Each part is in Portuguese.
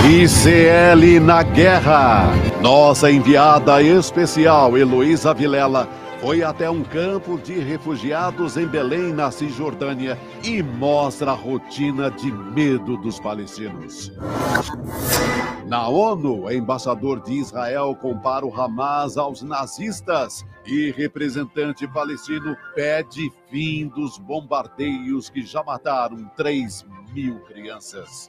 ICL na guerra. Nossa enviada especial, Heloísa Vilela, foi até um campo de refugiados em Belém, na Cisjordânia, e mostra a rotina de medo dos palestinos. Na ONU, o embaixador de Israel compara o Hamas aos nazistas e representante palestino pede fim dos bombardeios que já mataram 3.000 crianças.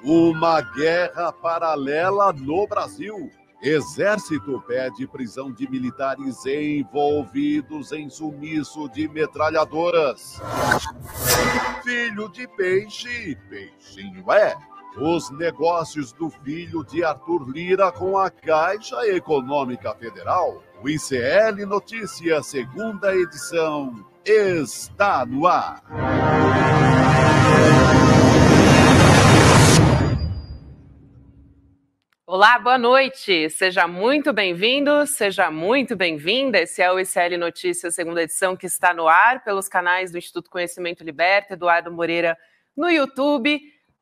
Uma guerra paralela no Brasil. Exército pede prisão de militares envolvidos em sumiço de metralhadoras. Filho de peixe, peixinho é. Os negócios do filho de Arthur Lira com a Caixa Econômica Federal. O ICL Notícias, segunda edição, está no ar. Olá, boa noite. Seja muito bem-vindo, seja muito bem-vinda. Esse é o ICL Notícias, segunda edição, que está no ar pelos canais do Instituto Conhecimento Liberta, Eduardo Moreira no YouTube.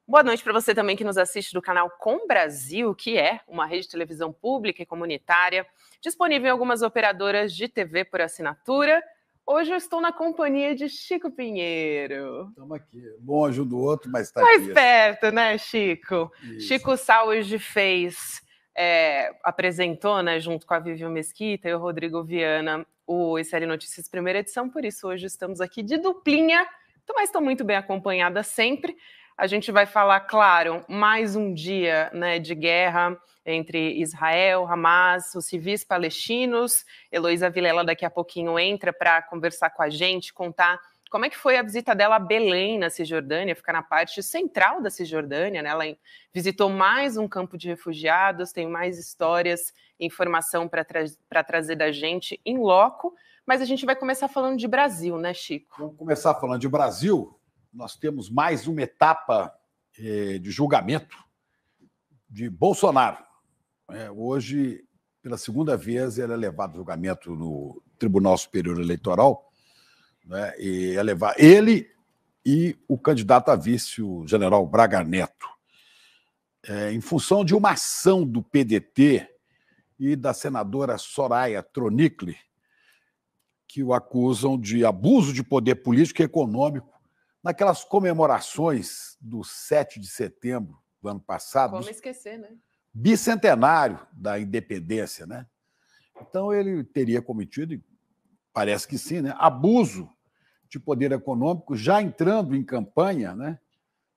Boa noite para você também que nos assiste do canal Com Brasil, que é uma rede de televisão pública e comunitária, disponível em algumas operadoras de TV por assinatura. Hoje eu estou na companhia de Chico Pinheiro. Estamos aqui, longe um do outro, mas está mais aqui. perto, né, Chico? Isso. Chico Sá hoje apresentou, né, junto com a Vivian Mesquita e o Rodrigo Viana, o ICL Notícias primeira edição, por isso hoje estamos aqui de duplinha, mas estou muito bem acompanhada sempre. A gente vai falar, claro, mais um dia, né, de guerra entre Israel, Hamas, os civis palestinos. Heloísa Vilela daqui a pouquinho entra para conversar com a gente, contar como é que foi a visita dela a Belém, na Cisjordânia, fica na parte central da Cisjordânia, né? Ela visitou mais um campo de refugiados, tem mais histórias e informação para trazer da gente em loco, mas a gente vai começar falando de Brasil, né, Chico? Vamos começar falando de Brasil. Nós temos mais uma etapa de julgamento de Bolsonaro. Hoje, pela segunda vez, ele é levado a julgamento no Tribunal Superior Eleitoral, né, e é levar ele e o candidato a vice, o general Braga Neto, em função de uma ação do PDT e da senadora Soraya Tronicle, que o acusam de abuso de poder político e econômico naquelas comemorações do 7 de setembro do ano passado. Como esquecer, né? Bicentenário da independência, né? Então, ele teria cometido, parece que sim, né, abuso de poder econômico, já entrando em campanha, né?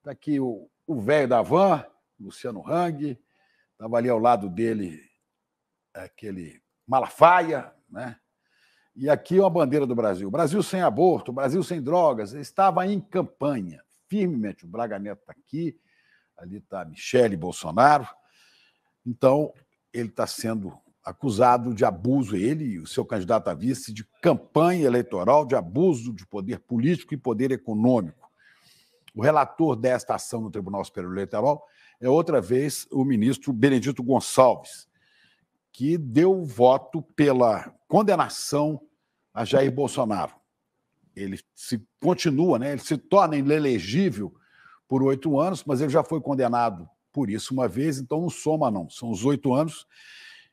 Está aqui o velho da van, Luciano Hang, estava ali ao lado dele aquele Malafaia, né? E aqui uma bandeira do Brasil. Brasil sem aborto, Brasil sem drogas. Estava em campanha, firmemente. O Braga Neto está aqui, ali está a Michele Bolsonaro. Então, ele está sendo acusado de abuso, ele e o seu candidato a vice, de campanha eleitoral, de abuso de poder político e poder econômico. O relator desta ação no Tribunal Superior Eleitoral é, outra vez, o ministro Benedito Gonçalves, que deu voto pela condenação a Jair Bolsonaro. Ele continua, né? Ele se torna inelegível por 8 anos, mas ele já foi condenado por isso uma vez, então não soma, não. São os 8 anos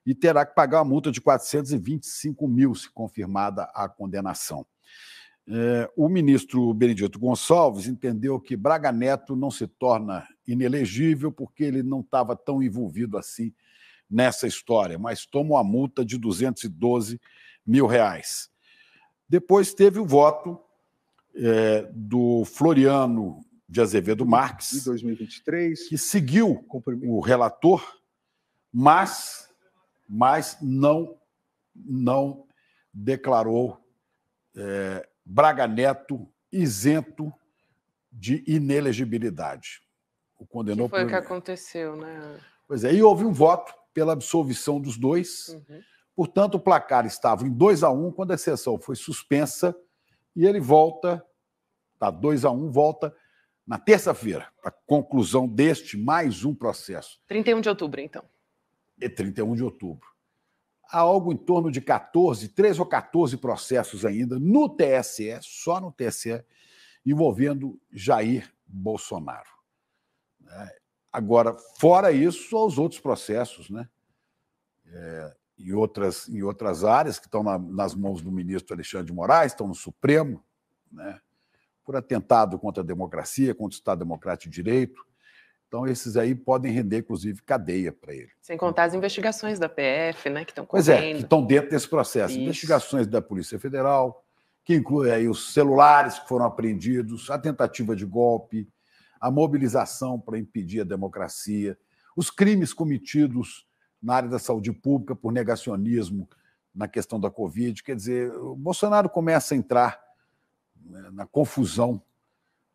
e terá que pagar uma multa de 425 mil, se confirmada a condenação. O ministro Benedito Gonçalves entendeu que Braga Neto não se torna inelegível porque ele não estava tão envolvido assim nessa história, mas toma uma multa de 212 mil reais. Depois teve o voto do Floriano de Azevedo Marques, de 2023, que seguiu o relator, mas não declarou Braga Neto isento de inelegibilidade. O condenou. Que foi o que aconteceu, né? Pois é, e houve um voto pela absolvição dos dois. Uhum. Portanto, o placar estava em 2-1, quando a sessão foi suspensa, e ele volta, tá 2-1, volta na terça-feira, para a conclusão deste mais um processo. 31 de outubro, então. É 31 de outubro. Há algo em torno de 13 ou 14 processos ainda no TSE, só no TSE, envolvendo Jair Bolsonaro. Agora, fora isso, só os outros processos, né? Em outras áreas que estão nas mãos do ministro Alexandre de Moraes, estão no Supremo, né? Por atentado contra a democracia, contra o Estado Democrático de Direito. Então, esses aí podem render, inclusive, cadeia para ele. Sem contar as investigações da PF, né, que estão correndo. Pois é, que estão dentro desse processo. Isso. Investigações da Polícia Federal, que inclui aí os celulares que foram apreendidos, a tentativa de golpe, a mobilização para impedir a democracia, os crimes cometidos na área da saúde pública por negacionismo na questão da Covid. Quer dizer, o Bolsonaro começa a entrar, né, na confusão.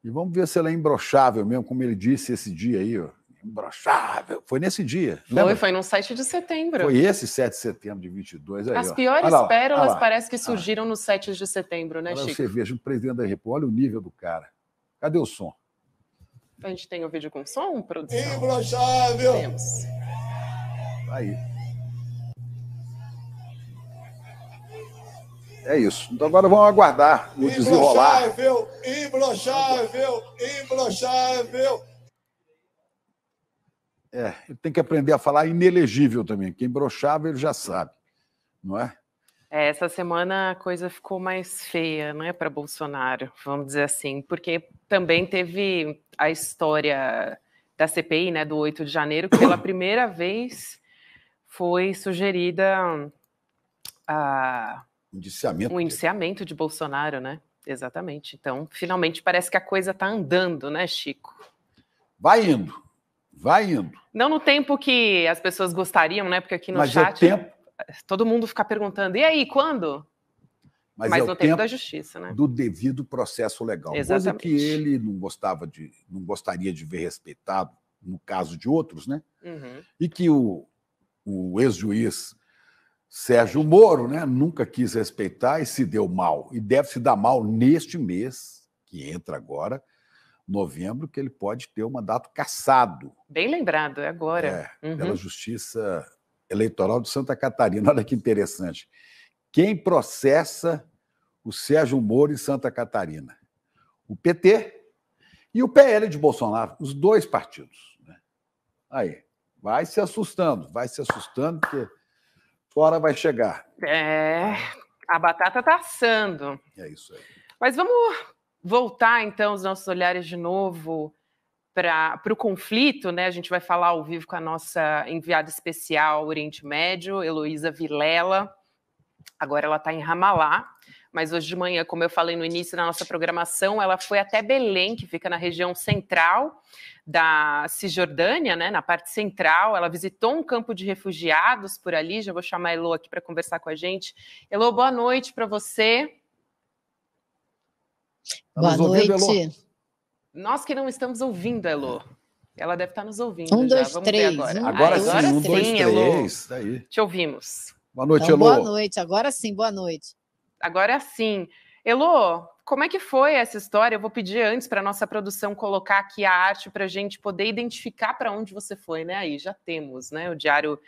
E vamos ver se ela é imbrochável mesmo, como ele disse esse dia aí, ó. Imbrochável. Foi nesse dia. Foi no 7 de setembro. Foi esse 7 de setembro de 22. Aí, as piores pérolas parece que surgiram no 7 de setembro, né, Chico? Você veja o presidente da República, olha o nível do cara. Cadê o som? A gente tem o vídeo com som, produção? Imbrochável! Temos. Aí. É isso. Então agora vamos aguardar o desenrolar. Imbrochável! Ele tem que aprender a falar inelegível também, que imbrochável ele já sabe, não é? Essa semana a coisa ficou mais feia, né, para Bolsonaro, vamos dizer assim, porque também teve a história da CPI, né, do 8 de janeiro, que pela primeira vez foi sugerida um indiciamento de Bolsonaro, né? Exatamente. Então, finalmente parece que a coisa está andando, né, Chico? Vai indo. Não no tempo que as pessoas gostariam, né? Porque aqui no chat todo mundo fica perguntando, e aí, quando? Mas no tempo da justiça, né? Do devido processo legal. Exatamente. Coisa que ele não gostaria de ver respeitado, no caso de outros, né? Uhum. E que o ex-juiz Sérgio Moro, né, nunca quis respeitar e se deu mal. E deve se dar mal neste mês, que entra agora, novembro, que ele pode ter um mandato cassado. Bem lembrado, é agora. Pela Justiça Eleitoral de Santa Catarina. Olha que interessante. Quem processa o Sérgio Moro em Santa Catarina? O PT e o PL de Bolsonaro, os dois partidos, né? Aí, vai se assustando, porque fora vai chegar. A batata está assando. É isso aí. Mas vamos voltar, então, os nossos olhares de novo para o conflito, né? A gente vai falar ao vivo com a nossa enviada especial ao Oriente Médio, Heloísa Vilela. Agora ela está em Ramallah, mas hoje de manhã, como eu falei no início da nossa programação, ela foi até Belém, que fica na região central da Cisjordânia, né, na parte central. Ela visitou um campo de refugiados por ali. Já vou chamar a Elo aqui para conversar com a gente. Elo, boa noite para você. Boa noite. Elo? Nós que não estamos ouvindo, Elo. Ela deve estar nos ouvindo. 1, 2, Vamos 3. ver agora. Agora sim, agora 1, 2, 3. Elo. Aí. Te ouvimos. Boa noite, Então, Elo. boa noite. Agora sim, boa noite. Agora sim. Elo, como é que foi essa história? Eu vou pedir antes para a nossa produção colocar aqui a arte para a gente poder identificar para onde você foi, né? Aí já temos, né, o diário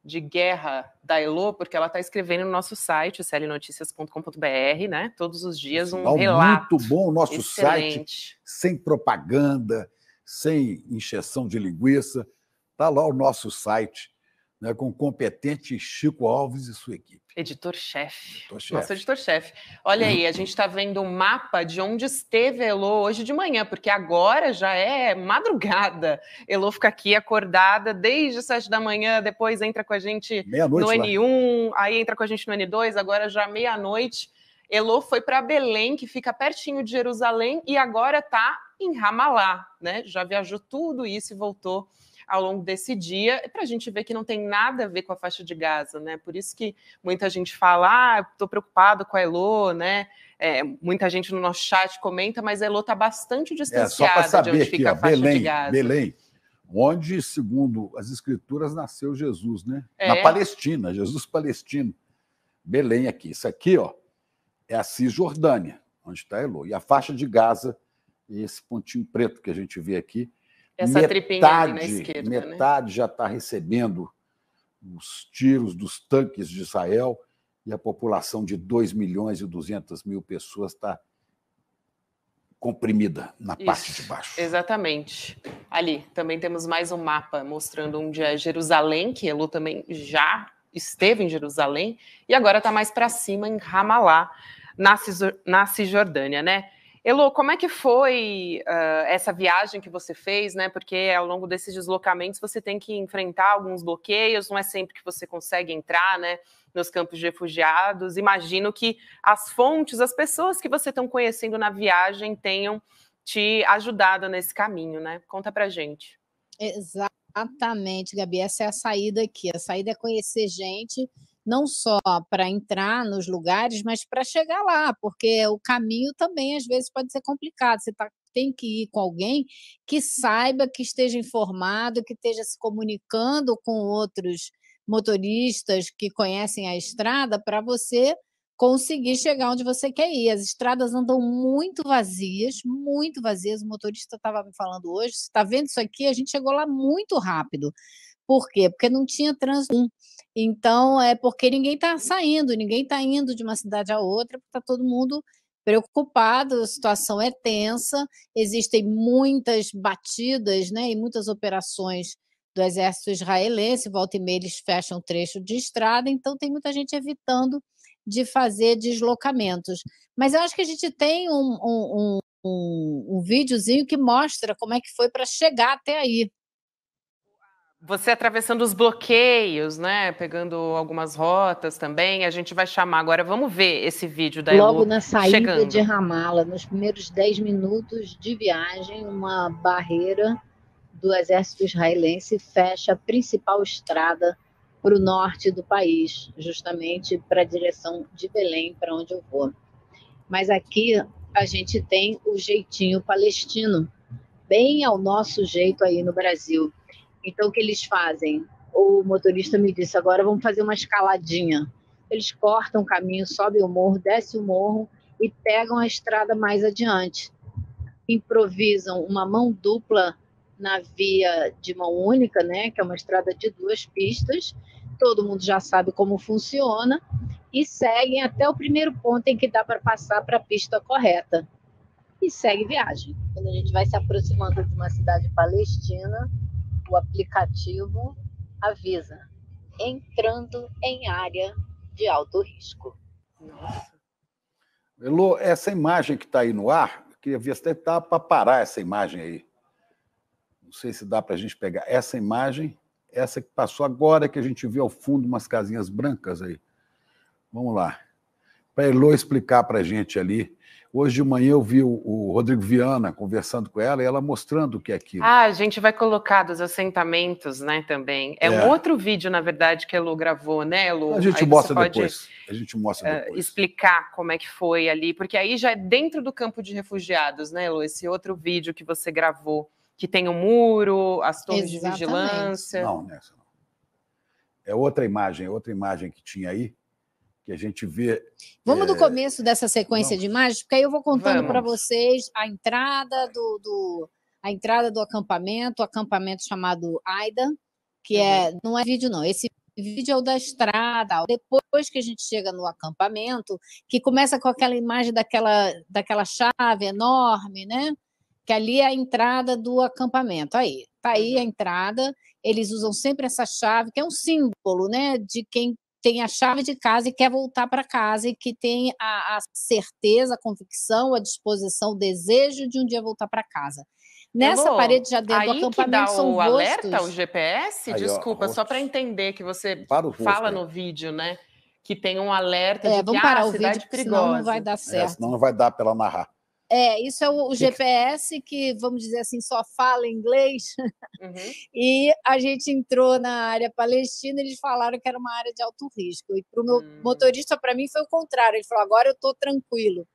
de guerra da Elo, porque ela está escrevendo no nosso site, clnoticias.com.br, né? Todos os dias um relato. Muito bom o nosso excelente site, sem propaganda, sem encheção de linguiça. Está lá o nosso site, né, com o competente Chico Alves e sua equipe. Editor-chefe. Nosso editor-chefe. Olha aí, a gente está vendo um mapa de onde esteve a Elo hoje de manhã, porque agora já é madrugada. Elo fica aqui acordada desde 7 da manhã, depois entra com a gente no N1, aí entra com a gente no N2, agora já meia-noite. Elo foi para Belém, que fica pertinho de Jerusalém, e agora está em Ramallah, né? Já viajou tudo isso e voltou ao longo desse dia, para a gente ver que não tem nada a ver com a faixa de Gaza, né? Por isso que muita gente fala, estou preocupado com a Elo, né? Muita gente no nosso chat comenta, mas a Elo está bastante distanciada só saber de onde fica a faixa Belém, de Gaza. Belém, onde, segundo as escrituras, nasceu Jesus, né? Na Palestina, Jesus palestino. Belém aqui. Isso aqui, ó, é a Cisjordânia, onde está a Elo. E a faixa de Gaza, esse pontinho preto que a gente vê aqui, essa tripinha ali na esquerda, metade, né? Já está recebendo os tiros dos tanques de Israel e a população de 2.200.000 pessoas está comprimida na parte de baixo. Exatamente. Ali, também temos mais um mapa mostrando onde é Jerusalém, que Elo também já esteve em Jerusalém, e agora está mais para cima em Ramallah, na Cisjordânia, né? Elo, como é que foi essa viagem que você fez, né? Porque ao longo desses deslocamentos você tem que enfrentar alguns bloqueios, não é sempre que você consegue entrar, né, nos campos de refugiados. Imagino que as fontes, as pessoas que você estão conhecendo na viagem tenham te ajudado nesse caminho, né? Conta pra gente. Exatamente, Gabi. Essa é a saída aqui. A saída é conhecer gente, não só para entrar nos lugares, mas para chegar lá, porque o caminho também às vezes pode ser complicado. Tem que ir com alguém que saiba, que esteja informado, que esteja se comunicando com outros motoristas que conhecem a estrada para você conseguir chegar onde você quer ir. As estradas andam muito vazias, muito vazias. O motorista estava me falando hoje, você está vendo isso aqui? A gente chegou lá muito rápido. Por quê? Porque não tinha trânsito. Então, é porque ninguém está saindo, ninguém está indo de uma cidade a outra, porque está todo mundo preocupado, a situação é tensa, existem muitas batidas, né, e muitas operações do exército israelense, volta e meia eles fecham trecho de estrada, então tem muita gente evitando de fazer deslocamentos. Mas eu acho que a gente tem um videozinho que mostra como é que foi para chegar até aí. Você atravessando os bloqueios, né? Pegando algumas rotas também. A gente vai chamar agora. Vamos ver esse vídeo da Elo logo na saída chegando. de Ramallah, nos primeiros 10 minutos de viagem, uma barreira do exército israelense fecha a principal estrada para o norte do país, justamente para a direção de Belém, para onde eu vou. Mas aqui a gente tem o jeitinho palestino, bem ao nosso jeito aí no Brasil. Então, o que eles fazem? O motorista me disse, agora vamos fazer uma escaladinha. Eles cortam o caminho, sobem o morro, descem o morro e pegam a estrada mais adiante. Improvisam uma mão dupla na via de mão única, né, que é uma estrada de 2 pistas. Todo mundo já sabe como funciona e seguem até o primeiro ponto em que dá para passar para a pista correta. E segue viagem. Quando a gente vai se aproximando de uma cidade palestina, o aplicativo avisa, entrando em área de alto risco. Nossa. Elo, essa imagem que está aí no ar, eu queria ver se dá para parar essa imagem aí. Não sei se dá para a gente pegar essa imagem, essa que passou agora, que a gente vê ao fundo umas casinhas brancas aí. Vamos lá. Para a Elo explicar para a gente ali. Hoje de manhã eu vi o Rodrigo Viana conversando com ela e ela mostrando o que é aquilo. Ah, a gente vai colocar dos assentamentos, né, também. É um outro vídeo, na verdade, que a Elo gravou, né, Elo? A gente mostra depois. A gente mostra depois. Explicar como é que foi ali, porque aí já é dentro do campo de refugiados, né, Elo? Esse outro vídeo que você gravou, que tem um muro, as torres de vigilância. Não, nessa não. É outra imagem que tinha aí, que a gente vê... Vamos do começo dessa sequência de imagens, porque aí eu vou contando para vocês a entrada do acampamento, o acampamento chamado Aida, que não é vídeo não, esse vídeo é o da estrada. Depois que a gente chega no acampamento, que começa com aquela imagem daquela chave enorme, né? Que ali é a entrada do acampamento. Aí, tá aí a entrada, eles usam sempre essa chave, que é um símbolo, né, de quem tem a chave de casa e quer voltar para casa e que tem a certeza, a convicção, a disposição, o desejo de um dia voltar para casa. Nessa parede já dentro do acampamento são o alerta, o GPS? Aí, desculpa, só para entender que você fala no vídeo, né? Que tem um alerta de vamos parar o cidade vídeo, perigosa. senão não vai dar certo. Senão não vai dar para ela narrar. Isso é o GPS que, vamos dizer assim, só fala inglês. E a gente entrou na área palestina, eles falaram que era uma área de alto risco. E para o meu motorista, para mim, foi o contrário. Ele falou, agora eu estou tranquilo.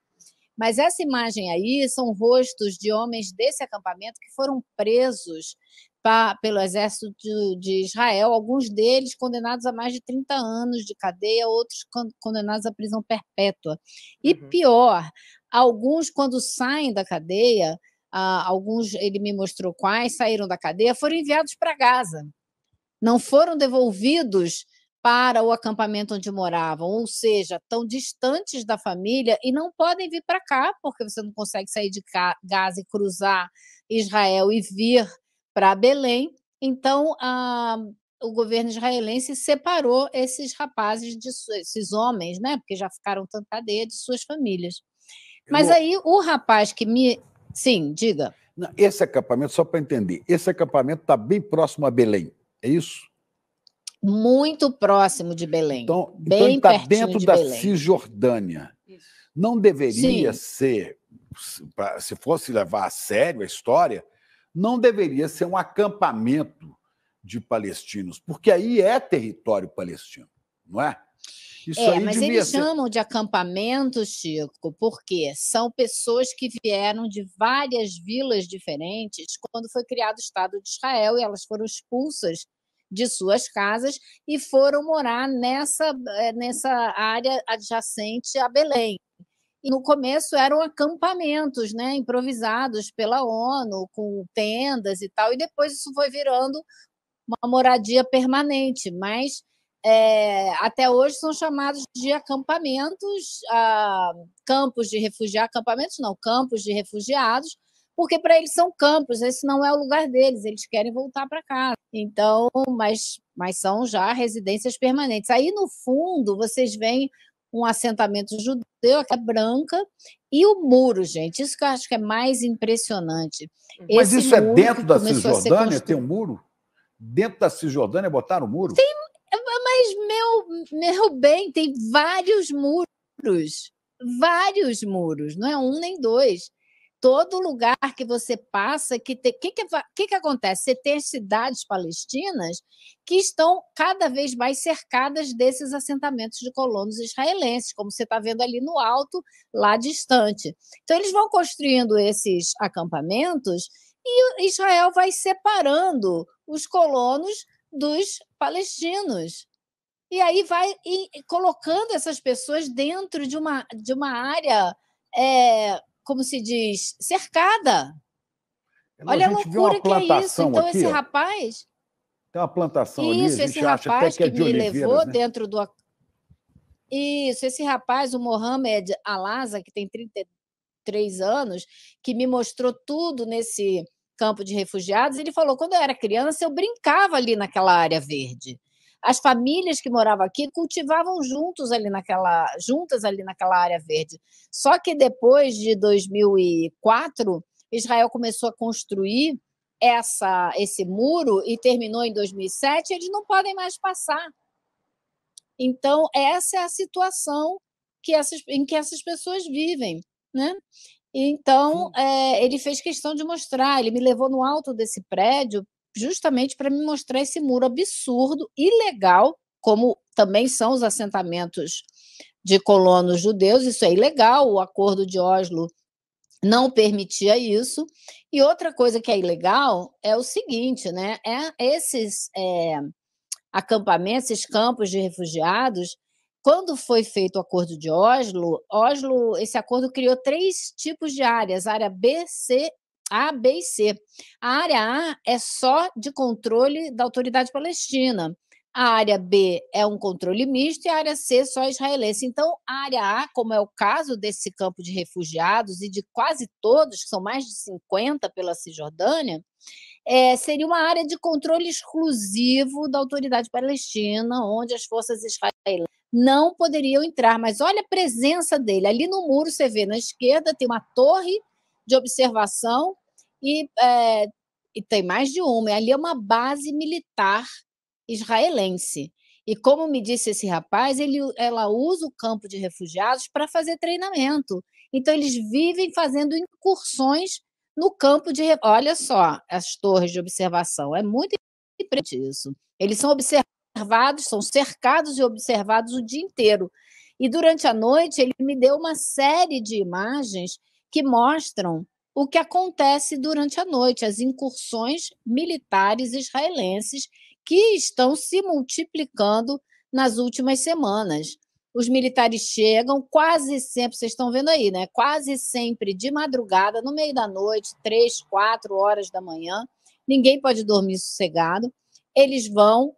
Mas essa imagem aí são rostos de homens desse acampamento que foram presos pelo exército de Israel, alguns deles condenados a mais de 30 anos de cadeia, outros condenados à prisão perpétua. E pior, alguns, quando saem da cadeia, alguns, ele me mostrou quais saíram da cadeia, foram enviados para Gaza. Não foram devolvidos para o acampamento onde moravam, ou seja, estão distantes da família e não podem vir para cá, porque você não consegue sair de Gaza e cruzar Israel e vir para Belém. Então, o governo israelense separou esses rapazes, esses homens, né? Porque já ficaram tanto cadeia, de suas famílias. Mas aí o rapaz que me... Sim, diga. Esse acampamento, só para entender, esse acampamento está bem próximo a Belém, é isso? Muito próximo de Belém. Então bem ele está pertinho dentro de da Belém. Cisjordânia. Isso. Não deveria Sim. ser, se fosse levar a sério a história, não deveria ser um acampamento de palestinos, porque aí é território palestino, não é? Isso aí Mas devia eles ser... chamam de acampamento, Chico, porque são pessoas que vieram de várias vilas diferentes quando foi criado o Estado de Israel, e elas foram expulsas de suas casas e foram morar nessa área adjacente a Belém. E no começo eram acampamentos, né, improvisados pela ONU, com tendas e tal, e depois isso foi virando uma moradia permanente, mas até hoje são chamados de acampamentos, campos de refugiados, acampamentos não, campos de refugiados, porque para eles são campos, esse não é o lugar deles, eles querem voltar para casa. Então, mas são já residências permanentes. Aí, no fundo, vocês veem um assentamento judeu, que é branca, e o muro, gente, isso que eu acho que é mais impressionante. Mas Esse isso é muro dentro que da começou a ser Cisjordânia? Tem construído. um muro? Dentro da Cisjordânia botaram o muro? Mas, meu bem, tem vários muros, não é um nem dois. Todo lugar que você passa, que acontece? Você tem as cidades palestinas que estão cada vez mais cercadas desses assentamentos de colonos israelenses, como você está vendo ali no alto, lá distante. Então, eles vão construindo esses acampamentos e Israel vai separando os colonos dos palestinos. E aí vai colocando essas pessoas dentro de uma área, como se diz, cercada. Olha a gente vê uma loucura que é isso. plantação Então, aqui, esse ó. rapaz... Tem uma plantação ali, a Isso, esse gente acha até rapaz que é que de me oliveiras, levou né? dentro do... Isso, esse rapaz, o Mohamed Alaza, que tem 33 anos, que me mostrou tudo nesse campo de refugiados, ele falou, quando eu era criança, eu brincava ali naquela área verde. As famílias que moravam aqui cultivavam juntas ali naquela área verde. Só que depois de 2004, Israel começou a construir esse muro e terminou em 2007, eles não podem mais passar. Então, essa é a situação em que essas pessoas vivem, né? Então, ele fez questão de mostrar, ele me levou no alto desse prédio justamente para me mostrar esse muro absurdo, ilegal, como também são os assentamentos de colonos judeus, isso é ilegal, o Acordo de Oslo não permitia isso. E outra coisa que é ilegal é o seguinte, né? Esses acampamentos, esses campos de refugiados, quando foi feito o Acordo de Oslo, esse acordo criou 3 tipos de áreas, área B, C, A, B e C. A área A é só de controle da autoridade palestina. A área B é um controle misto e a área C só israelense. Então, a área A, como é o caso desse campo de refugiados e de quase todos, que são mais de 50 pela Cisjordânia, seria uma área de controle exclusivo da autoridade palestina, onde as forças israelenses não poderiam entrar. Mas olha a presença dele. Ali no muro, você vê, na esquerda tem uma torre de observação e tem mais de uma. E ali é uma base militar israelense. E como me disse esse rapaz, ela usa o campo de refugiados para fazer treinamento. Então, eles vivem fazendo incursões no campo de... Olha só, as torres de observação. É muito importante isso. Eles são observados, são cercados e observados o dia inteiro. E durante a noite, ele me deu uma série de imagens que mostram o que acontece durante a noite, as incursões militares israelenses que estão se multiplicando nas últimas semanas. Os militares chegam quase sempre, vocês estão vendo aí, né? Quase sempre de madrugada, no meio da noite, 3, 4 horas da manhã. Ninguém pode dormir sossegado. Eles vão,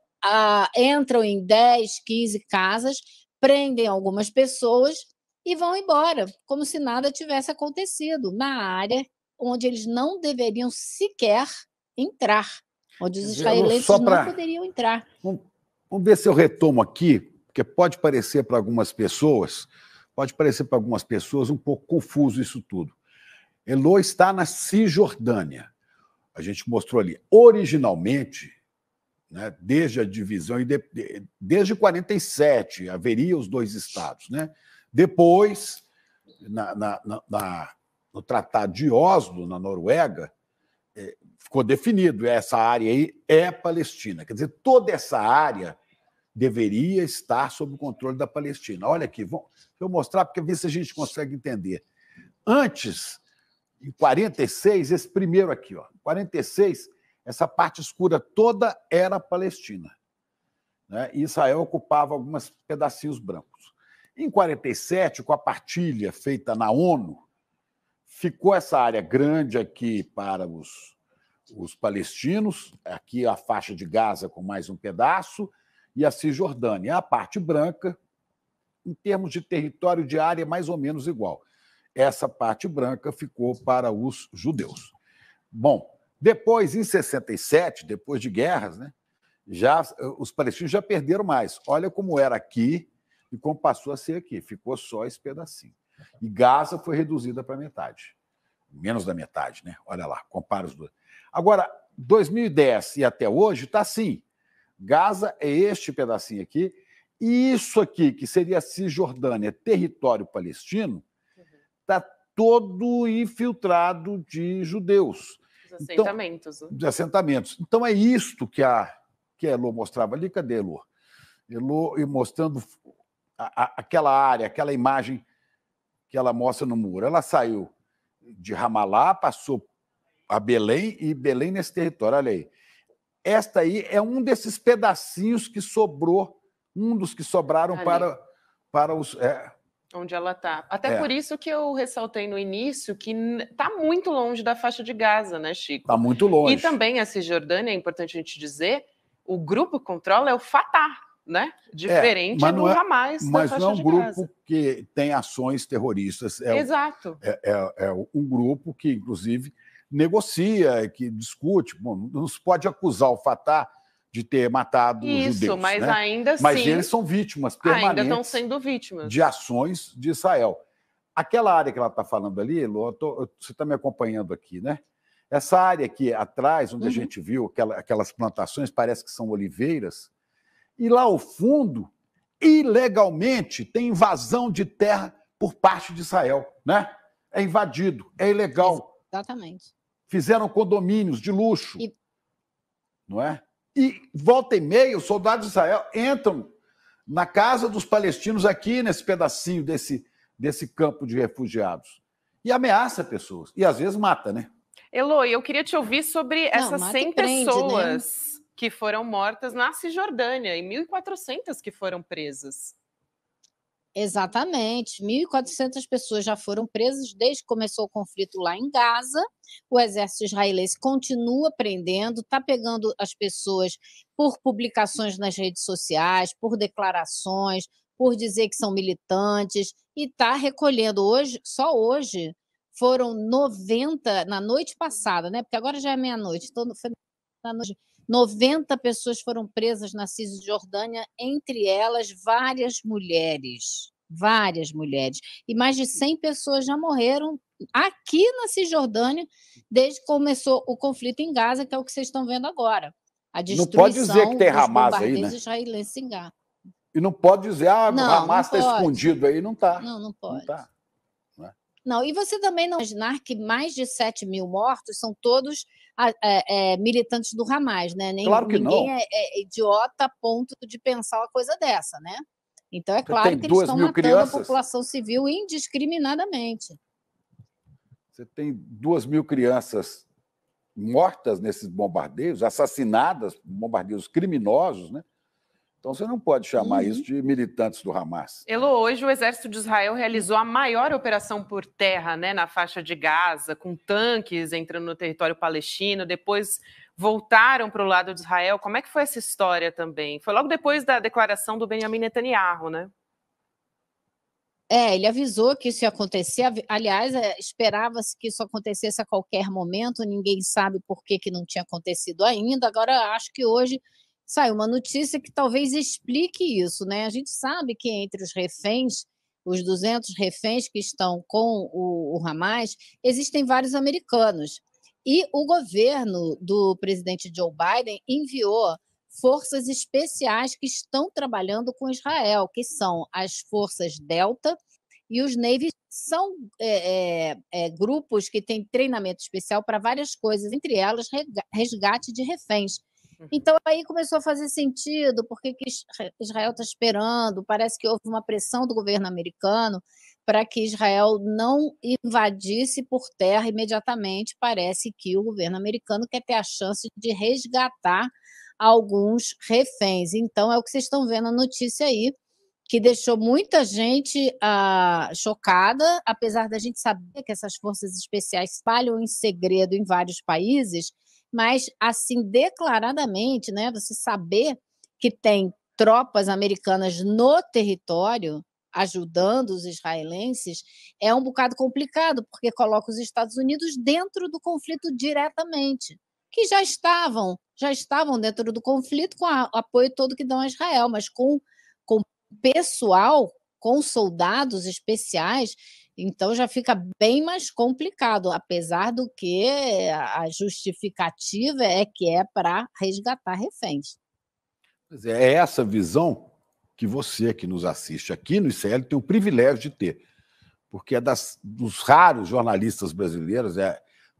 entram em 10, 15 casas, prendem algumas pessoas e vão embora, como se nada tivesse acontecido, na área onde eles não deveriam sequer entrar, onde os Quer dizer, israelenses só não pra- poderiam entrar. Vamos ver se eu retomo aqui, porque pode parecer para algumas pessoas um pouco confuso isso tudo. Elô está na Cisjordânia. A gente mostrou ali. Originalmente, né, desde a divisão, desde 47, haveria os dois estados. Né? Depois, no Tratado de Oslo, na Noruega, ficou definido, essa área aí é Palestina. Quer dizer, toda essa área deveria estar sob o controle da Palestina. Olha aqui, deixa eu mostrar, porque ver se a gente consegue entender. Antes, em 46, esse primeiro aqui, ó, 46, essa parte escura toda era Palestina. Né? E Israel ocupava alguns pedacinhos brancos. Em 47, com a partilha feita na ONU, ficou essa área grande aqui para os palestinos, aqui a faixa de Gaza com mais um pedaço, e a Cisjordânia. A parte branca, em termos de território de área, mais ou menos igual. Essa parte branca ficou para os judeus. Bom, depois, em 67, depois de guerras, né, os palestinos já perderam mais. Olha como era aqui e como passou a ser aqui. Ficou só esse pedacinho. E Gaza foi reduzida para metade. Menos da metade, né? Olha lá, compara os dois. Agora, 2010 e até hoje está assim. Gaza é este pedacinho aqui, e isso aqui, que seria a Cisjordânia, território palestino, está todo infiltrado de judeus. Os assentamentos. Então, de assentamentos. Então, é isto que a Elô mostrava ali. Cadê a Elô? Elô mostrando aquela área, aquela imagem que ela mostra no muro. Ela saiu de Ramallah, passou a Belém, e Belém nesse território. Olha aí. Esta aí é um desses pedacinhos que sobrou, um dos que sobraram para os... Onde ela está. Até por isso que eu ressaltei no início que está muito longe da faixa de Gaza, né, Chico? Está muito longe. E também a Cisjordânia, é importante a gente dizer, o grupo que controla é o Fatah, né? Diferente do Hamas da faixa de Gaza. Mas não é um grupo que tem ações terroristas. Exato. É um grupo que, inclusive, negocia, que discute. Bom, não se pode acusar o Fatah de ter matado os judeus. Mas né? ainda assim... Mas eles são vítimas permanentes. Ainda estão sendo vítimas. De ações de Israel. Aquela área que ela está falando ali, Elô, você está me acompanhando aqui, né? Essa área aqui atrás, onde a gente viu aquelas plantações, parece que são oliveiras, e lá ao fundo, ilegalmente, tem invasão de terra por parte de Israel, né? É invadido, é ilegal. Exatamente. Fizeram condomínios de luxo, não é? E volta e meia, os soldados de Israel entram na casa dos palestinos aqui, nesse pedacinho desse campo de refugiados, e ameaça pessoas, e às vezes mata, né? Elô, eu queria te ouvir sobre essas 100 pessoas que foram mortas na Cisjordânia e 1.400 que foram presas. Exatamente. 1.400 pessoas já foram presas desde que começou o conflito lá em Gaza. O exército israelense continua prendendo, está pegando as pessoas por publicações nas redes sociais, por declarações, por dizer que são militantes, e está recolhendo. Só hoje, foram 90, na noite passada, né? Porque agora já é meia-noite, então foi na noite. 90 pessoas foram presas na Cisjordânia, entre elas várias mulheres. E mais de 100 pessoas já morreram aqui na Cisjordânia desde que começou o conflito em Gaza, que é o que vocês estão vendo agora. A destruição não pode dizer que tem Hamas aí, né? israelenses em Gaza. E não pode dizer, o Hamas está escondido aí, não está. Não pode. Não tá. Não, e você também não imaginar que mais de 7 mil mortos são todos militantes do Hamas, né? Claro que ninguém não. é idiota a ponto de pensar uma coisa dessa, né? Então é claro que eles estão matando crianças, a população civil indiscriminadamente. Você tem 2.000 crianças mortas nesses bombardeios, assassinadas, bombardeios criminosos, né? Então você não pode chamar isso de militantes do Hamas. Elô, hoje o exército de Israel realizou a maior operação por terra, né, na faixa de Gaza, com tanques entrando no território palestino, depois voltaram para o lado de Israel. Como é que foi essa história também? Foi logo depois da declaração do Benjamin Netanyahu, né? Ele avisou que isso ia acontecer. Aliás, esperava-se que isso acontecesse a qualquer momento, ninguém sabe por que não tinha acontecido ainda. Agora, acho que hoje saiu uma notícia que talvez explique isso, né? A gente sabe que entre os reféns, os 200 reféns que estão com o Hamas, existem vários americanos. E o governo do presidente Joe Biden enviou forças especiais que estão trabalhando com Israel, que são as forças Delta e os Navy. São grupos que têm treinamento especial para várias coisas, entre elas resgate de reféns. Então, aí começou a fazer sentido, porque que Israel está esperando, parece que houve uma pressão do governo americano para que Israel não invadisse por terra imediatamente. Parece que o governo americano quer ter a chance de resgatar alguns reféns. Então, é o que vocês estão vendo na notícia aí, que deixou muita gente chocada, apesar da gente saber que essas forças especiais falham em segredo em vários países, mas, assim, declaradamente, né, você saber que tem tropas americanas no território ajudando os israelenses é um bocado complicado, porque coloca os Estados Unidos dentro do conflito diretamente, que já estavam dentro do conflito com o apoio todo que dão a Israel, mas com pessoal, com soldados especiais, então já fica bem mais complicado, apesar do que a justificativa é que é para resgatar reféns. É essa visão que você que nos assiste aqui no ICL tem o privilégio de ter, porque é dos raros jornalistas brasileiros,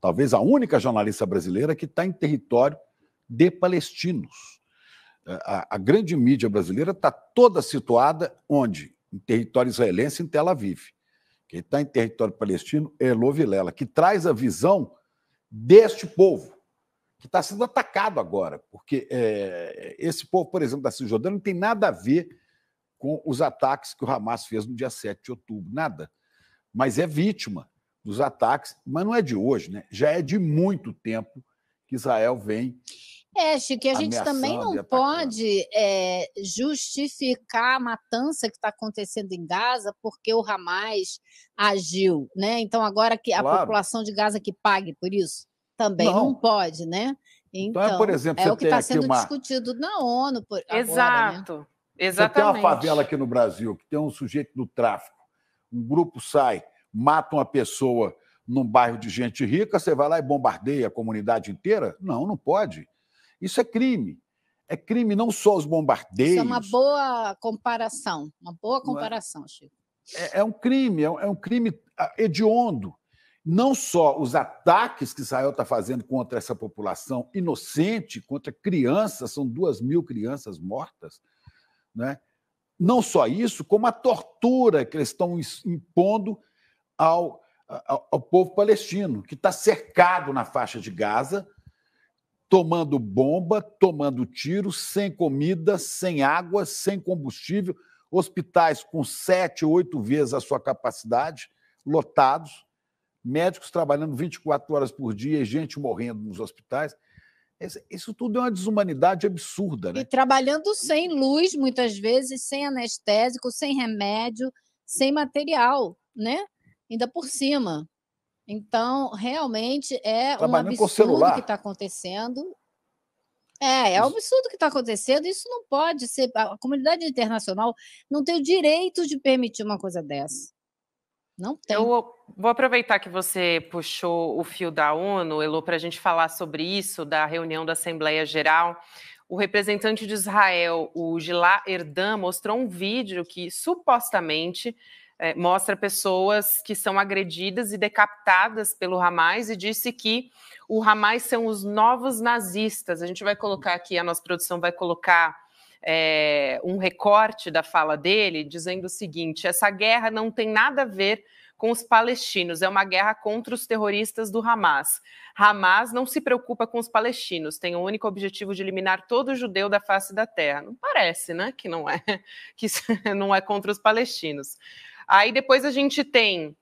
talvez a única jornalista brasileira que está em território de palestinos. A grande mídia brasileira está toda situada onde? Em território israelense, em Tel Aviv. Quem está em território palestino é Elô Vilela, que traz a visão deste povo, que está sendo atacado agora, porque esse povo, por exemplo, da Cisjordânia, não tem nada a ver com os ataques que o Hamas fez no dia 7 de outubro, nada. Mas é vítima dos ataques, mas não é de hoje, né? Já é de muito tempo que Israel vem Chico, e a gente também não pode justificar a matança que está acontecendo em Gaza porque o Hamas agiu, né? Então, agora que a população de Gaza que pague por isso, também não pode, né? Então, por exemplo, é o que está sendo discutido na ONU Exato, agora, né? Exatamente. Você tem uma favela aqui no Brasil que tem um sujeito do tráfico, um grupo sai, mata uma pessoa num bairro de gente rica, você vai lá e bombardeia a comunidade inteira? Não, não pode. Isso é crime. É crime não só os bombardeios. Isso é uma boa comparação, Chico. É um crime, é um crime hediondo. Não só os ataques que Israel está fazendo contra essa população inocente, contra crianças, são 2.000 crianças mortas, né? Não só isso, como a tortura que eles estão impondo ao povo palestino, que está cercado na faixa de Gaza, tomando bomba, tomando tiro, sem comida, sem água, sem combustível, hospitais com 7, 8 vezes a sua capacidade, lotados, médicos trabalhando 24 horas por dia e gente morrendo nos hospitais. Isso tudo é uma desumanidade absurda, né? E trabalhando sem luz, muitas vezes, sem anestésico, sem remédio, sem material, né? Ainda por cima. Então, realmente é um absurdo que está acontecendo. É um absurdo que está acontecendo. Isso não pode ser. A comunidade internacional não tem o direito de permitir uma coisa dessa. Não tem. Eu vou aproveitar que você puxou o fio da ONU, Elô, para a gente falar sobre isso, da reunião da Assembleia Geral. O representante de Israel, o Gilad Erdan, mostrou um vídeo que supostamente mostra pessoas que são agredidas e decapitadas pelo Hamas e disse que o Hamas são os novos nazistas. A gente vai colocar aqui, a nossa produção vai colocar um recorte da fala dele, dizendo o seguinte: essa guerra não tem nada a ver com os palestinos, é uma guerra contra os terroristas do Hamas. Hamas não se preocupa com os palestinos, tem o único objetivo de eliminar todo judeu da face da terra. Não parece, né, que não é contra os palestinos. Aí depois a gente tem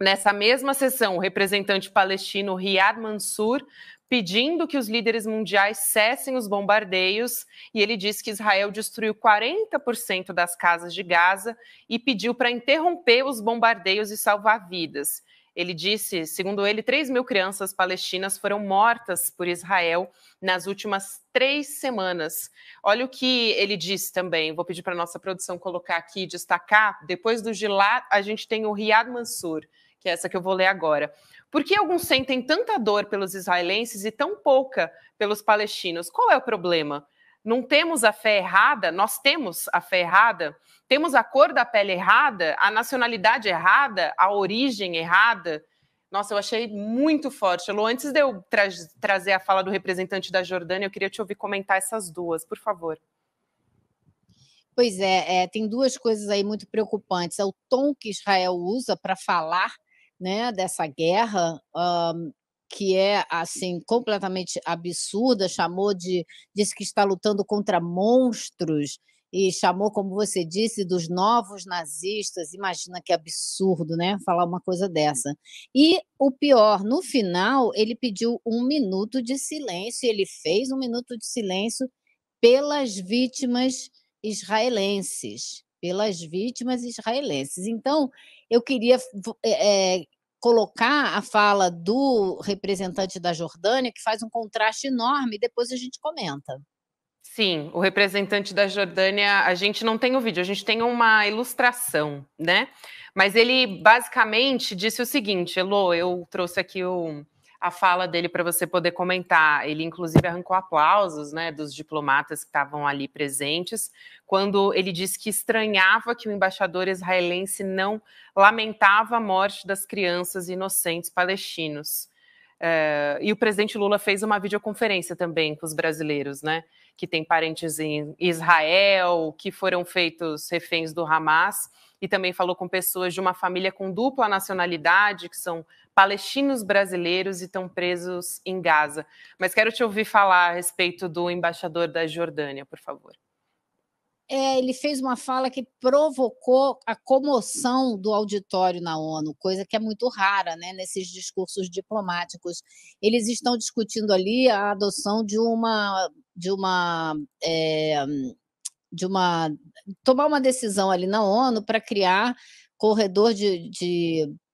Nessa mesma sessão, o representante palestino Riyad Mansour pedindo que os líderes mundiais cessem os bombardeios, e ele disse que Israel destruiu 40% das casas de Gaza e pediu para interromper os bombardeios e salvar vidas. Ele disse, segundo ele, 3.000 crianças palestinas foram mortas por Israel nas últimas 3 semanas. Olha o que ele disse também, vou pedir para a nossa produção colocar aqui, destacar. Depois do Gilad, a gente tem o Riyad Mansour, que é essa que eu vou ler agora. Por que alguns sentem tanta dor pelos israelenses e tão pouca pelos palestinos? Qual é o problema? Não temos a fé errada? Nós temos a fé errada? Temos a cor da pele errada? A nacionalidade errada? A origem errada? Nossa, eu achei muito forte. Elô, antes de eu trazer a fala do representante da Jordânia, eu queria te ouvir comentar essas duas, por favor. Pois é, tem duas coisas aí muito preocupantes. É o tom que Israel usa para falar, né, dessa guerra, que é assim completamente absurda, disse que está lutando contra monstros e chamou, como você disse, dos novos nazistas. Imagina que absurdo, né, falar uma coisa dessa. E o pior, no final, ele pediu 1 minuto de silêncio, ele fez 1 minuto de silêncio pelas vítimas israelenses, Então, eu queria colocar a fala do representante da Jordânia, que faz um contraste enorme, e depois a gente comenta. Sim, o representante da Jordânia, a gente não tem o vídeo, a gente tem uma ilustração, né? Mas ele basicamente disse o seguinte, Elô, eu trouxe aqui a fala dele para você poder comentar. Ele, inclusive, arrancou aplausos, né, dos diplomatas que estavam ali presentes, quando ele disse que estranhava que o embaixador israelense não lamentava a morte das crianças inocentes palestinos. E o presidente Lula fez uma videoconferência também com os brasileiros, né, que têm parentes em Israel, que foram feitos reféns do Hamas, e também falou com pessoas de uma família com dupla nacionalidade, que são palestinos brasileiros e estão presos em Gaza. Mas quero te ouvir falar a respeito do embaixador da Jordânia, por favor. Ele fez uma fala que provocou a comoção do auditório na ONU, coisa que é muito rara, né, nesses discursos diplomáticos. Eles estão discutindo ali a adoção tomar uma decisão ali na ONU para criar corredor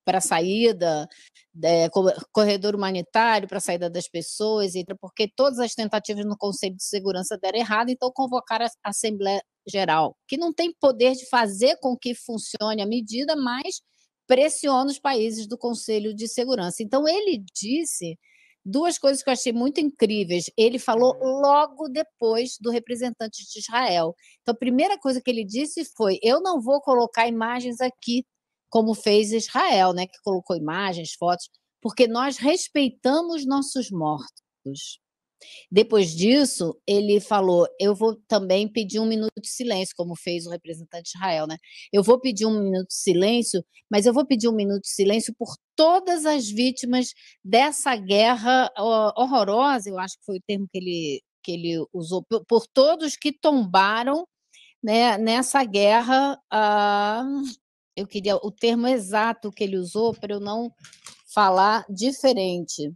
para saída, corredor humanitário para a saída das pessoas, porque todas as tentativas no Conselho de Segurança deram errado, então convocaram a Assembleia Geral, que não tem poder de fazer com que funcione a medida, mas pressiona os países do Conselho de Segurança. Então, ele disse 2 coisas que eu achei muito incríveis. Ele falou logo depois do representante de Israel. Então, a primeira coisa que ele disse foi: eu não vou colocar imagens aqui, como fez Israel, né, que colocou imagens, fotos, porque nós respeitamos nossos mortos. Depois disso, ele falou: eu vou também pedir 1 minuto de silêncio, como fez o representante de Israel, né? Eu vou pedir 1 minuto de silêncio, mas eu vou pedir 1 minuto de silêncio por todas as vítimas dessa guerra horrorosa, eu acho que foi o termo que ele usou, por todos que tombaram, né, nessa guerra. Eu queria o termo exato que ele usou para eu não falar diferente.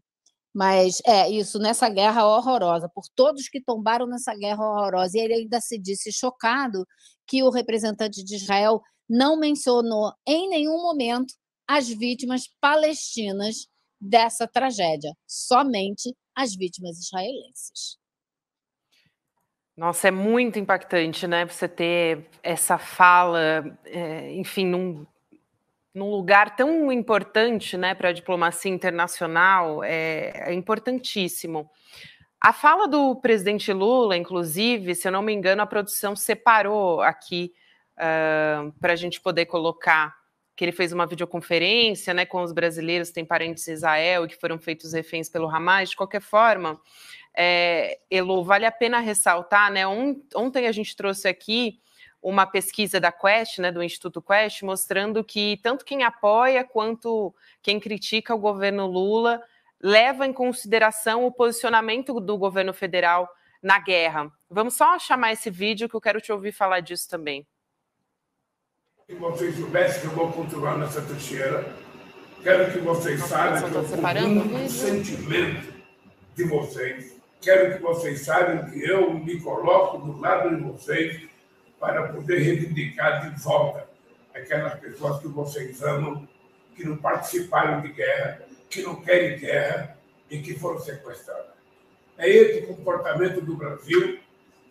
Mas é isso, nessa guerra horrorosa, por todos que tombaram nessa guerra horrorosa. E ele ainda se disse chocado que o representante de Israel não mencionou em nenhum momento as vítimas palestinas dessa tragédia, somente as vítimas israelenses. Nossa, é muito impactante, né? Você ter essa fala, enfim, num lugar tão importante, né, para a diplomacia internacional, é importantíssimo. A fala do presidente Lula, inclusive, se eu não me engano, a produção separou aqui para a gente poder colocar, que ele fez uma videoconferência, né, com os brasileiros que têm parentes em Israel e que foram feitos reféns pelo Hamas. De qualquer forma, Elô, vale a pena ressaltar, né? Ontem a gente trouxe aqui uma pesquisa da Quest, né, do Instituto Quest, mostrando que tanto quem apoia quanto quem critica o governo Lula leva em consideração o posicionamento do governo federal na guerra. Vamos só chamar esse vídeo que eu quero te ouvir falar disso também. Se vocês soubessem que eu vou continuar nessa trincheira, Quero que vocês saibam que eu compreendo o sentimento de vocês. Quero que vocês saibam que eu me coloco do lado de vocês para poder reivindicar de volta aquelas pessoas que vocês amam, que não participaram de guerra, que não querem guerra e que foram sequestradas. É esse o comportamento do Brasil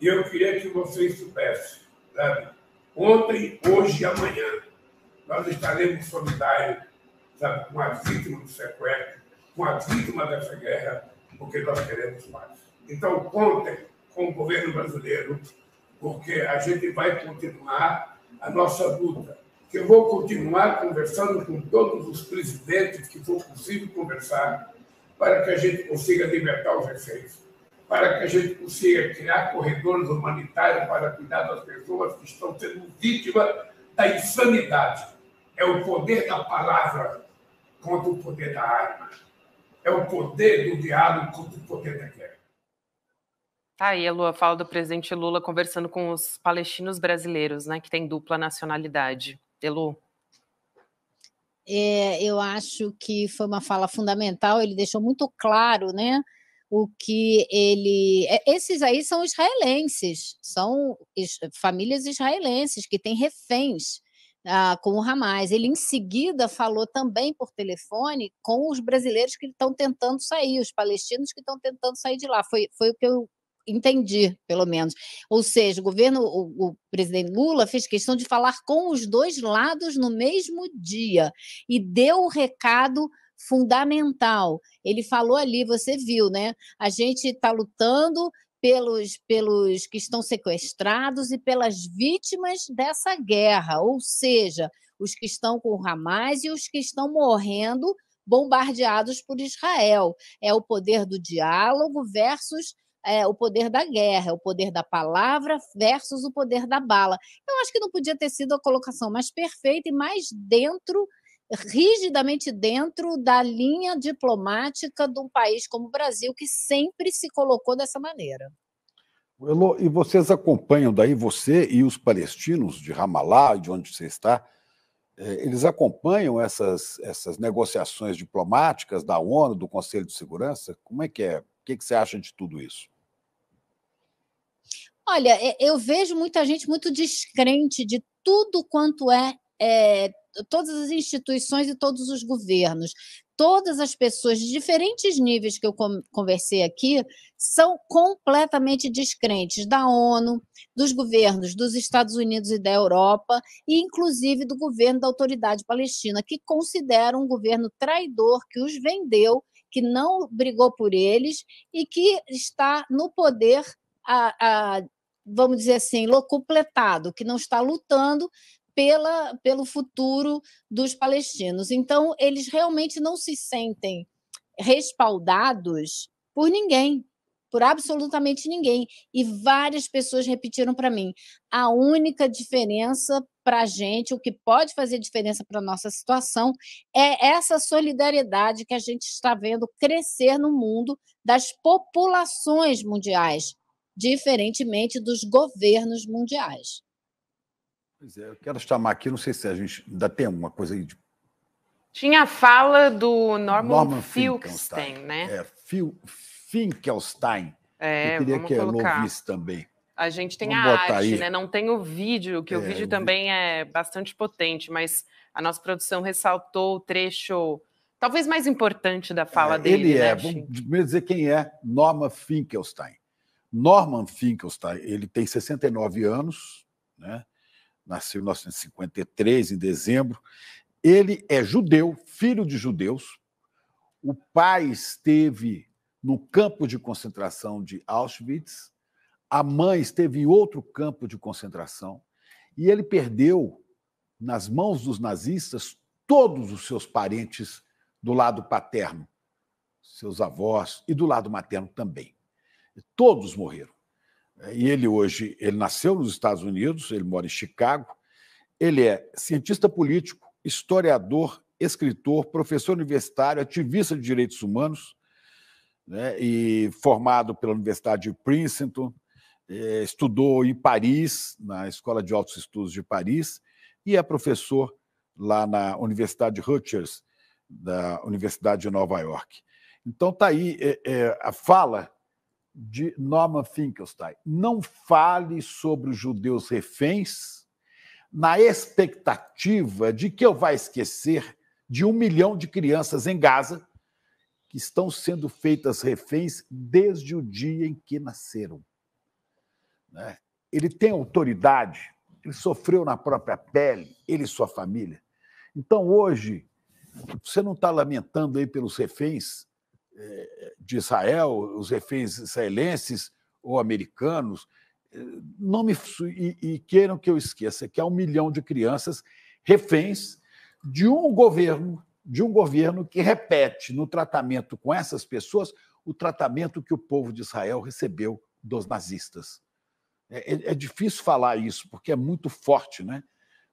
e eu queria que vocês soubessem, sabe? Ontem, hoje e amanhã, nós estaremos solidários, sabe, com as vítimas do sequestro, com as vítimas dessa guerra, porque nós queremos paz. Então, contem com o governo brasileiro, porque a gente vai continuar a nossa luta. Eu vou continuar conversando com todos os presidentes que for possível conversar, para que a gente consiga libertar os reféns, para que a gente consiga criar corredores humanitários para cuidar das pessoas que estão sendo vítimas da insanidade. É o poder da palavra contra o poder da arma. É o poder do diálogo contra o poder da guerra. Tá aí a Lua fala do presidente Lula conversando com os palestinos brasileiros, né, que têm dupla nacionalidade. Elu? Eu acho que foi uma fala fundamental, ele deixou muito claro, né, o que ele... Esses aí são israelenses, são famílias israelenses que têm reféns com o Hamas. Ele, em seguida, falou também por telefone com os brasileiros que estão tentando sair, os palestinos que estão tentando sair de lá. Foi o que eu entendi, pelo menos. Ou seja, o presidente Lula fez questão de falar com os dois lados no mesmo dia e deu um recado fundamental. Ele falou ali, você viu, né? A gente está lutando pelos que estão sequestrados e pelas vítimas dessa guerra, ou seja, os que estão com o Hamas e os que estão morrendo bombardeados por Israel. É o poder do diálogo versus o poder da guerra, o poder da palavra versus o poder da bala. Eu acho que não podia ter sido a colocação mais perfeita e mais rigidamente dentro da linha diplomática de um país como o Brasil, que sempre se colocou dessa maneira. Elô, e vocês acompanham daí, você e os palestinos de Ramallah, de onde você está, eles acompanham essas negociações diplomáticas da ONU, do Conselho de Segurança? Como é que é? O que você acha de tudo isso? Olha, eu vejo muita gente muito descrente de tudo quanto todas as instituições e todos os governos. Todas as pessoas de diferentes níveis que eu conversei aqui são completamente descrentes da ONU, dos governos dos Estados Unidos e da Europa, e inclusive do governo da Autoridade Palestina, que considera um governo traidor, que os vendeu, que não brigou por eles e que está no poder, vamos dizer assim, locupletado, que não está lutando pelo futuro dos palestinos. Então, eles realmente não se sentem respaldados por ninguém, por absolutamente ninguém. E várias pessoas repetiram para mim, a única diferença para a gente, o que pode fazer diferença para a nossa situação, é essa solidariedade que a gente está vendo crescer no mundo das populações mundiais, diferentemente dos governos mundiais. Pois é, eu quero chamar aqui, não sei se a gente ainda tem uma coisa aí de... Tinha a fala do Norman Finkelstein, né? Finkelstein. Eu queria que ela ouvisse também. A gente tem a arte, né? Não tem o vídeo, que o vídeo também é bastante potente, mas a nossa produção ressaltou o trecho talvez mais importante da fala dele. Ele né, vamos primeiro dizer quem é Norman Finkelstein. Norman Finkelstein, ele tem 69 anos, né? Nasceu em 1953, em dezembro. Ele é judeu, filho de judeus. O pai esteve no campo de concentração de Auschwitz. A mãe esteve em outro campo de concentração. E ele perdeu, nas mãos dos nazistas, todos os seus parentes do lado paterno, seus avós, e do lado materno também. Todos morreram. E ele hoje, ele nasceu nos Estados Unidos, ele mora em Chicago, ele é cientista político, historiador, escritor, professor universitário, ativista de direitos humanos, né, e formado pela Universidade de Princeton, estudou em Paris, na Escola de Altos Estudos de Paris, e é professor lá na Universidade de Rutgers, da Universidade de Nova York. Então, está aí a fala de Norman Finkelstein. Não fale sobre os judeus reféns na expectativa de que eu vá esquecer de 1 milhão de crianças em Gaza que estão sendo feitas reféns desde o dia em que nasceram. Ele tem autoridade, ele sofreu na própria pele, ele e sua família. Então, hoje, você não está lamentando aí pelos reféns de Israel, os reféns israelenses ou americanos, não me e queiram que eu esqueça que há 1 milhão de crianças reféns de um governo que repete no tratamento com essas pessoas o tratamento que o povo de Israel recebeu dos nazistas. É difícil falar isso, porque é muito forte, né?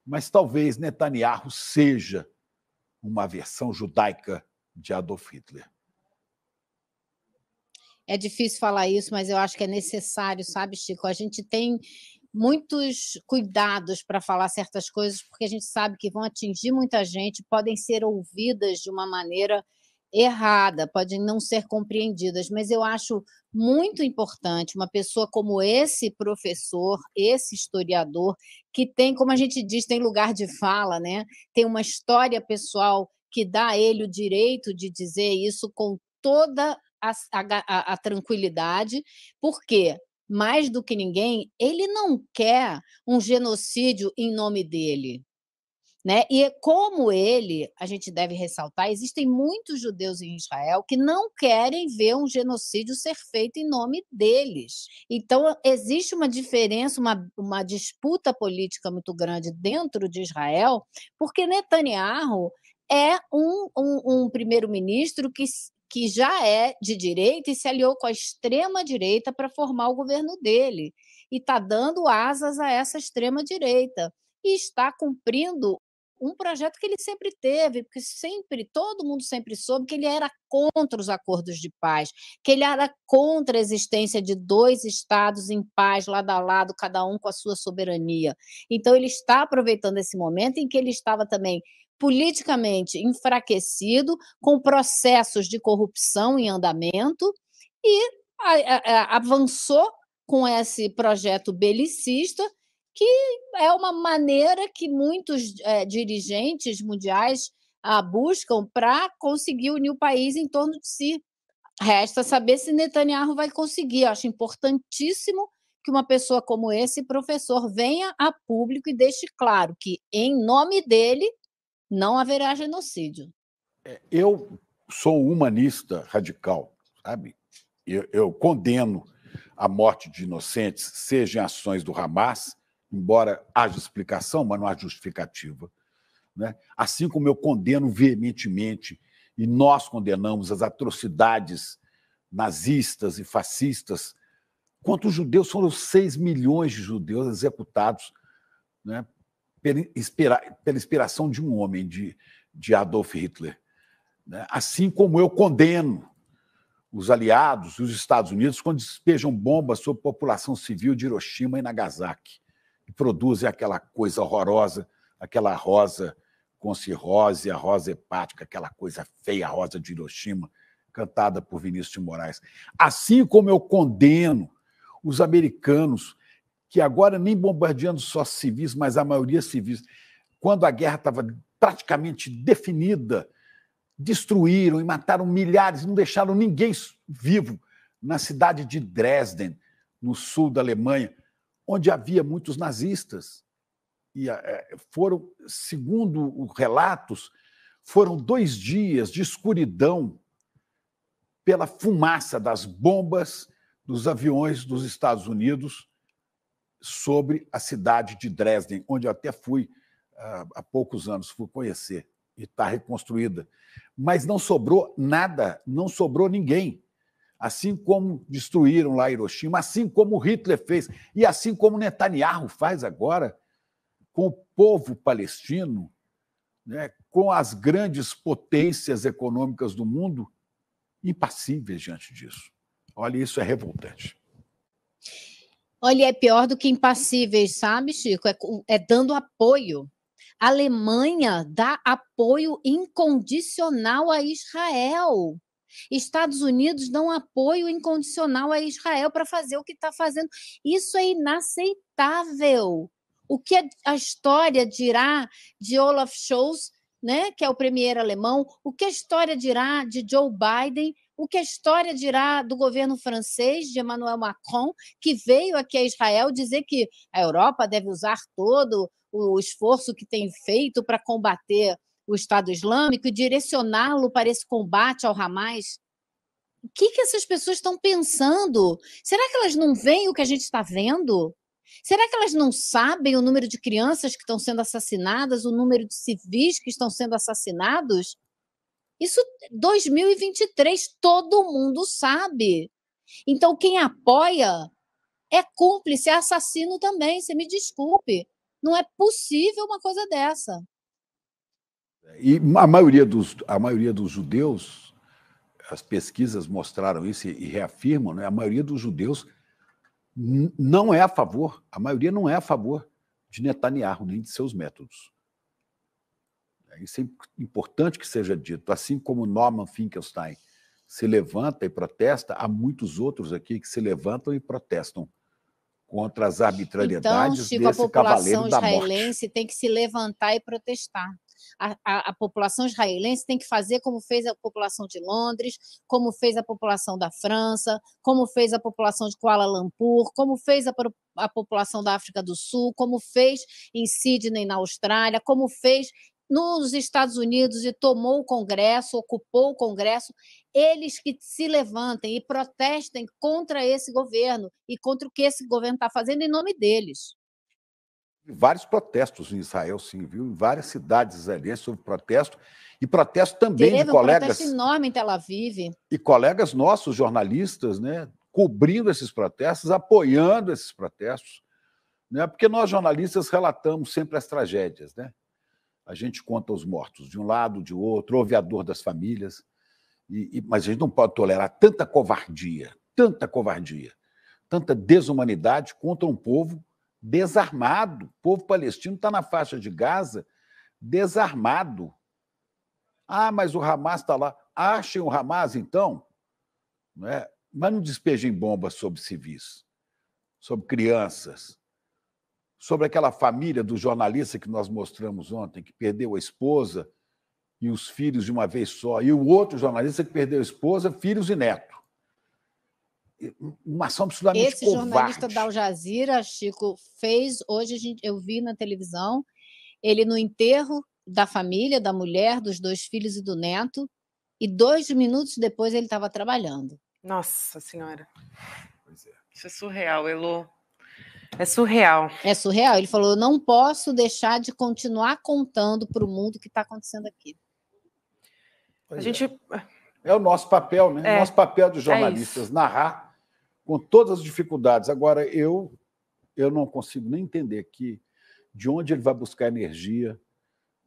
Mas talvez Netanyahu seja uma versão judaica de Adolf Hitler. É difícil falar isso, mas eu acho que é necessário, sabe, Chico? A gente tem muitos cuidados para falar certas coisas, porque a gente sabe que vão atingir muita gente, podem ser ouvidas de uma maneira errada, podem não ser compreendidas, mas eu acho muito importante uma pessoa como esse professor, esse historiador, que tem, como a gente diz, tem lugar de fala, né? Tem uma história pessoal que dá a ele o direito de dizer isso com toda a tranquilidade, porque, mais do que ninguém, ele não quer um genocídio em nome dele. Né? E como ele, a gente deve ressaltar, existem muitos judeus em Israel que não querem ver um genocídio ser feito em nome deles. Então, existe uma diferença, uma disputa política muito grande dentro de Israel, porque Netanyahu é um primeiro-ministro que já é de direita e se aliou com a extrema-direita para formar o governo dele. E está dando asas a essa extrema-direita. E está cumprindo um projeto que ele sempre teve, porque todo mundo sempre soube que ele era contra os acordos de paz, que ele era contra a existência de 2 estados em paz, lado a lado, cada um com a sua soberania. Então, ele está aproveitando esse momento em que ele estava também politicamente enfraquecido, com processos de corrupção em andamento, e avançou com esse projeto belicista, que é uma maneira que muitos dirigentes mundiais buscam para conseguir unir o país em torno de si. Resta saber se Netanyahu vai conseguir. Eu acho importantíssimo que uma pessoa como esse professor venha a público e deixe claro que, em nome dele, não haverá genocídio. Eu sou humanista radical, sabe? Eu condeno a morte de inocentes, seja em ações do Hamas, embora haja explicação, mas não há justificativa. Né? Assim como eu condeno veementemente, e nós condenamos as atrocidades nazistas e fascistas contra os judeus, foram 6 milhões de judeus executados, né, pela inspiração de um homem, de Adolf Hitler. Né? Assim como eu condeno os aliados e os Estados Unidos quando despejam bombas sobre a população civil de Hiroshima e Nagasaki, e produzem aquela coisa horrorosa, aquela rosa com cirrose, a rosa hepática, aquela coisa feia, a rosa de Hiroshima, cantada por Vinícius de Moraes. Assim como eu condeno os americanos, que agora nem bombardeando só civis, mas a maioria civis, quando a guerra estava praticamente definida, destruíram e mataram milhares, não deixaram ninguém vivo na cidade de Dresden, no sul da Alemanha, onde havia muitos nazistas. E foram, segundo os relatos, foram 2 dias de escuridão pela fumaça das bombas dos aviões dos Estados Unidos sobre a cidade de Dresden, onde eu até fui há poucos anos, fui conhecer, e está reconstruída. Mas não sobrou nada, não sobrou ninguém. Assim como destruíram lá Hiroshima, assim como Hitler fez, e assim como Netanyahu faz agora com o povo palestino, né, com as grandes potências econômicas do mundo, impassíveis diante disso. Olha, isso é revoltante. Olha, é pior do que impassíveis, sabe, Chico? É dando apoio. A Alemanha dá apoio incondicional a Israel. Estados Unidos dão apoio incondicional a Israel para fazer o que está fazendo. Isso é inaceitável. O que a história dirá de Olaf Scholz, né, que é o premier alemão? O que a história dirá de Joe Biden? O que a história dirá do governo francês, de Emmanuel Macron, que veio aqui a Israel dizer que a Europa deve usar todo o esforço que tem feito para combater o Estado Islâmico e direcioná-lo para esse combate ao Hamas? O que essas pessoas estão pensando? Será que elas não veem o que a gente está vendo? Será que elas não sabem o número de crianças que estão sendo assassinadas, o número de civis que estão sendo assassinados? Isso, 2023, todo mundo sabe. Então, quem apoia é cúmplice, é assassino também, você me desculpe. Não é possível uma coisa dessa. E a maioria dos judeus, as pesquisas mostraram isso e reafirmam, né? A maioria dos judeus não é a favor, a maioria não é a favor de Netanyahu, nem de seus métodos. Isso é importante que seja dito. Assim como Norman Finkelstein se levanta e protesta, há muitos outros aqui que se levantam e protestam contra as arbitrariedades Chico, desse cavaleiro da morte. A população israelense tem que se levantar e protestar. A população israelense tem que fazer como fez a população de Londres, como fez a população da França, como fez a população de Kuala Lumpur, como fez a população da África do Sul, como fez em Sydney, na Austrália, como fez nos Estados Unidos e tomou o Congresso, ocupou o Congresso. Eles que se levantem e protestem contra esse governo e contra o que esse governo está fazendo em nome deles. Vários protestos em Israel, sim, viu? Em várias cidades israelenses houve protesto, e protesto também de colegas... Teve um protesto enorme em Tel Aviv. E colegas nossos, jornalistas, né, cobrindo esses protestos, apoiando esses protestos, né, porque nós, jornalistas, relatamos sempre as tragédias, né? A gente conta os mortos de um lado, de outro, ouve a dor das famílias, mas a gente não pode tolerar tanta covardia, tanta desumanidade contra um povo desarmado. O povo palestino está na faixa de Gaza desarmado. Ah, mas o Hamas está lá. Achem o Hamas, então, né? Mas não despejem bombas sobre civis, sobre crianças, sobre aquela família do jornalista que nós mostramos ontem, que perdeu a esposa e os filhos de uma vez só, e o outro jornalista que perdeu a esposa, filhos e neto. Uma ação absolutamente covarde. Esse jornalista da Al Jazeera, Chico, fez, hoje eu vi na televisão, ele no enterro da família, da mulher, dos 2 filhos e do neto, e 2 minutos depois ele estava trabalhando. Nossa Senhora. Pois é. Isso é surreal, Elô. É surreal. É surreal. Ele falou, eu não posso deixar de continuar contando para o mundo o que está acontecendo aqui. É o nosso papel, né? O nosso papel dos jornalistas, narrar com todas as dificuldades. Agora, eu não consigo nem entender aqui de onde ele vai buscar energia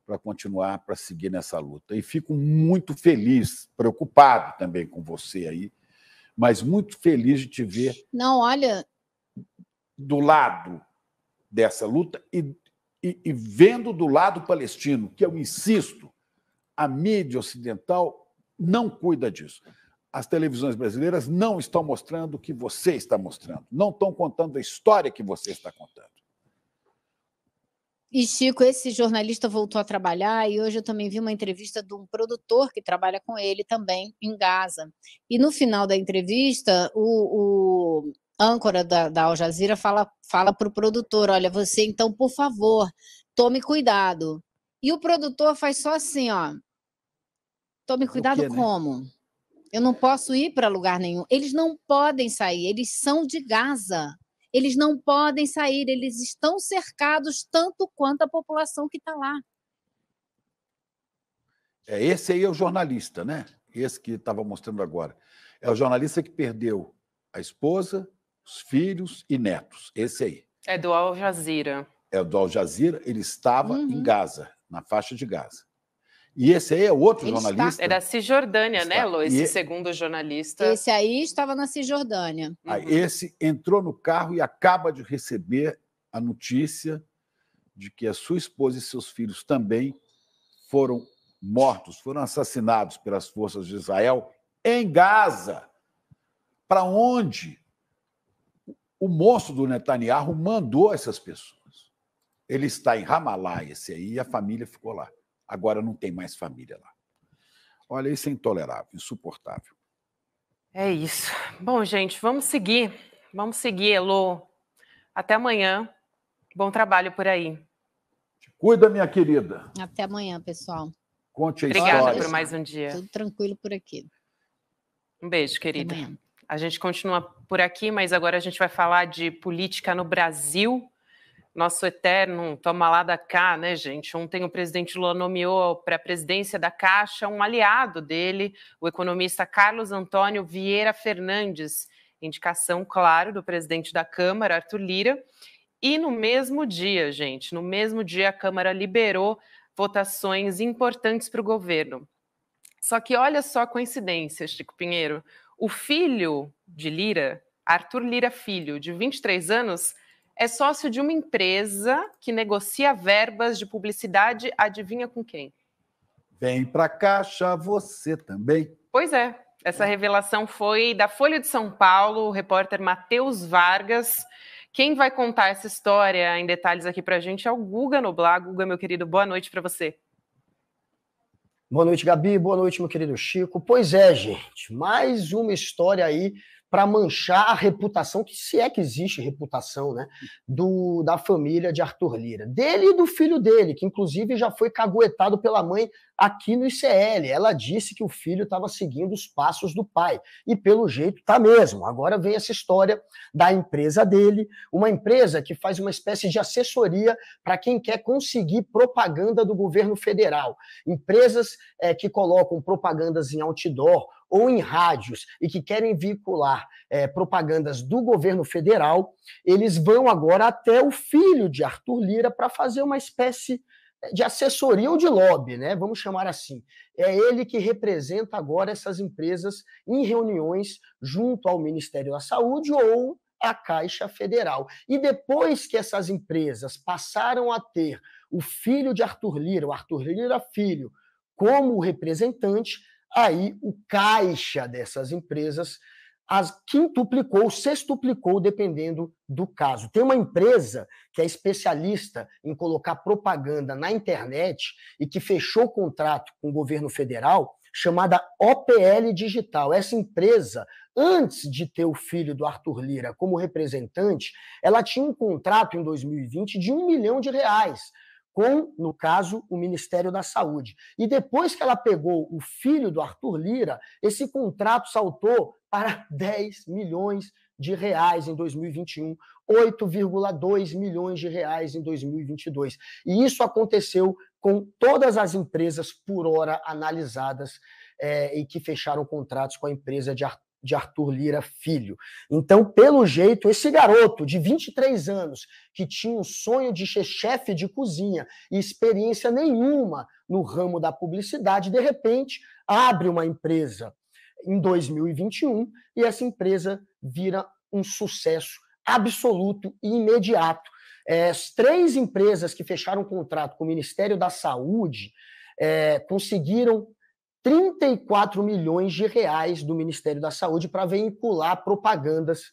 para continuar, para seguir nessa luta. E fico muito feliz, preocupado também com você aí, mas muito feliz de te ver... Não, olha... do lado dessa luta e vendo do lado palestino, que eu insisto, a mídia ocidental não cuida disso. As televisões brasileiras não estão mostrando o que você está mostrando, não estão contando a história que você está contando. E, Chico, esse jornalista voltou a trabalhar e hoje eu também vi uma entrevista de um produtor que trabalha com ele também em Gaza. E no final da entrevista, o âncora da Al Jazeera fala para o produtor, olha, você então, por favor, tome cuidado. E o produtor faz só assim, ó, tome cuidado como? Eu não posso ir para lugar nenhum. Eles não podem sair, eles são de Gaza. Eles não podem sair, eles estão cercados tanto quanto a população que está lá. Esse aí é o jornalista, né? Esse que estava mostrando agora. É o jornalista que perdeu a esposa, os filhos e netos. Esse aí. É do Al Jazeera. É do Al Jazeera. Ele estava em Gaza, na faixa de Gaza. E esse aí é outro jornalista. É da Cisjordânia, né, Lô? Esse segundo jornalista. Esse aí estava na Cisjordânia. Esse entrou no carro e acaba de receber a notícia de que a sua esposa e seus filhos também foram mortos, foram assassinados pelas forças de Israel em Gaza, para onde o moço do Netanyahu mandou essas pessoas. Ele está em Ramallah, esse aí, e a família ficou lá. Agora não tem mais família lá. Olha, isso é intolerável, insuportável. É isso. Bom, gente, vamos seguir. Vamos seguir, Elô. Até amanhã. Bom trabalho por aí. Te cuida, minha querida. Até amanhã, pessoal. Conte a Obrigada história. por mais um dia. Tudo tranquilo por aqui. Um beijo, querida. Até amanhã. A gente continua por aqui, mas agora a gente vai falar de política no Brasil. Nosso eterno toma lá da cá, né, gente? Ontem o presidente Lula nomeou para a presidência da Caixa um aliado dele, o economista Carlos Antônio Vieira Fernandes, indicação, claro, do presidente da Câmara, Arthur Lira. E no mesmo dia, gente, no mesmo dia a Câmara liberou votações importantes para o governo. Só que olha só a coincidência, Chico Pinheiro. O filho de Lira, Arthur Lira Filho, de 23 anos, é sócio de uma empresa que negocia verbas de publicidade, adivinha com quem? Vem pra Caixa, você também. Pois é, essa revelação foi da Folha de São Paulo, o repórter Matheus Vargas. Quem vai contar essa história em detalhes aqui pra gente é o Guga Noblar. Guga, meu querido, boa noite para você. Boa noite, Gabi. Boa noite, meu querido Chico. Pois é, gente, mais uma história aí para manchar a reputação, que se é que existe reputação, né, da família de Arthur Lira. Dele e do filho dele, que inclusive já foi caguetado pela mãe aqui no ICL. Ela disse que o filho estava seguindo os passos do pai. E pelo jeito tá mesmo. Agora vem essa história da empresa dele, uma empresa que faz uma espécie de assessoria para quem quer conseguir propaganda do governo federal. Empresas que colocam propagandas em outdoor ou em rádios e que querem vincular propagandas do governo federal, eles vão agora até o filho de Arthur Lira para fazer uma espécie de assessoria ou de lobby, né? Vamos chamar assim. É ele que representa agora essas empresas em reuniões junto ao Ministério da Saúde ou à Caixa Federal. E depois que essas empresas passaram a ter o filho de Arthur Lira, o Arthur Lira Filho, como representante, aí o caixa dessas empresas quintuplicou, sextuplicou, dependendo do caso. Tem uma empresa que é especialista em colocar propaganda na internet e que fechou contrato com o governo federal, chamada OPL Digital. Essa empresa, antes de ter o filho do Arthur Lira como representante, ela tinha um contrato em 2020 de R$1 milhão com, no caso, o Ministério da Saúde. E depois que ela pegou o filho do Arthur Lira, esse contrato saltou para R$10 milhões em 2021, 8,2 milhões de reais em 2022. E isso aconteceu com todas as empresas por hora analisadas e que fecharam contratos com a empresa de Arthur Lira Filho. Então, pelo jeito, esse garoto de 23 anos, que tinha um sonho de ser chefe de cozinha e experiência nenhuma no ramo da publicidade, de repente, abre uma empresa em 2021 e essa empresa vira um sucesso absoluto e imediato. As 3 empresas que fecharam contrato com o Ministério da Saúde conseguiram 34 milhões de reais do Ministério da Saúde para veicular propagandas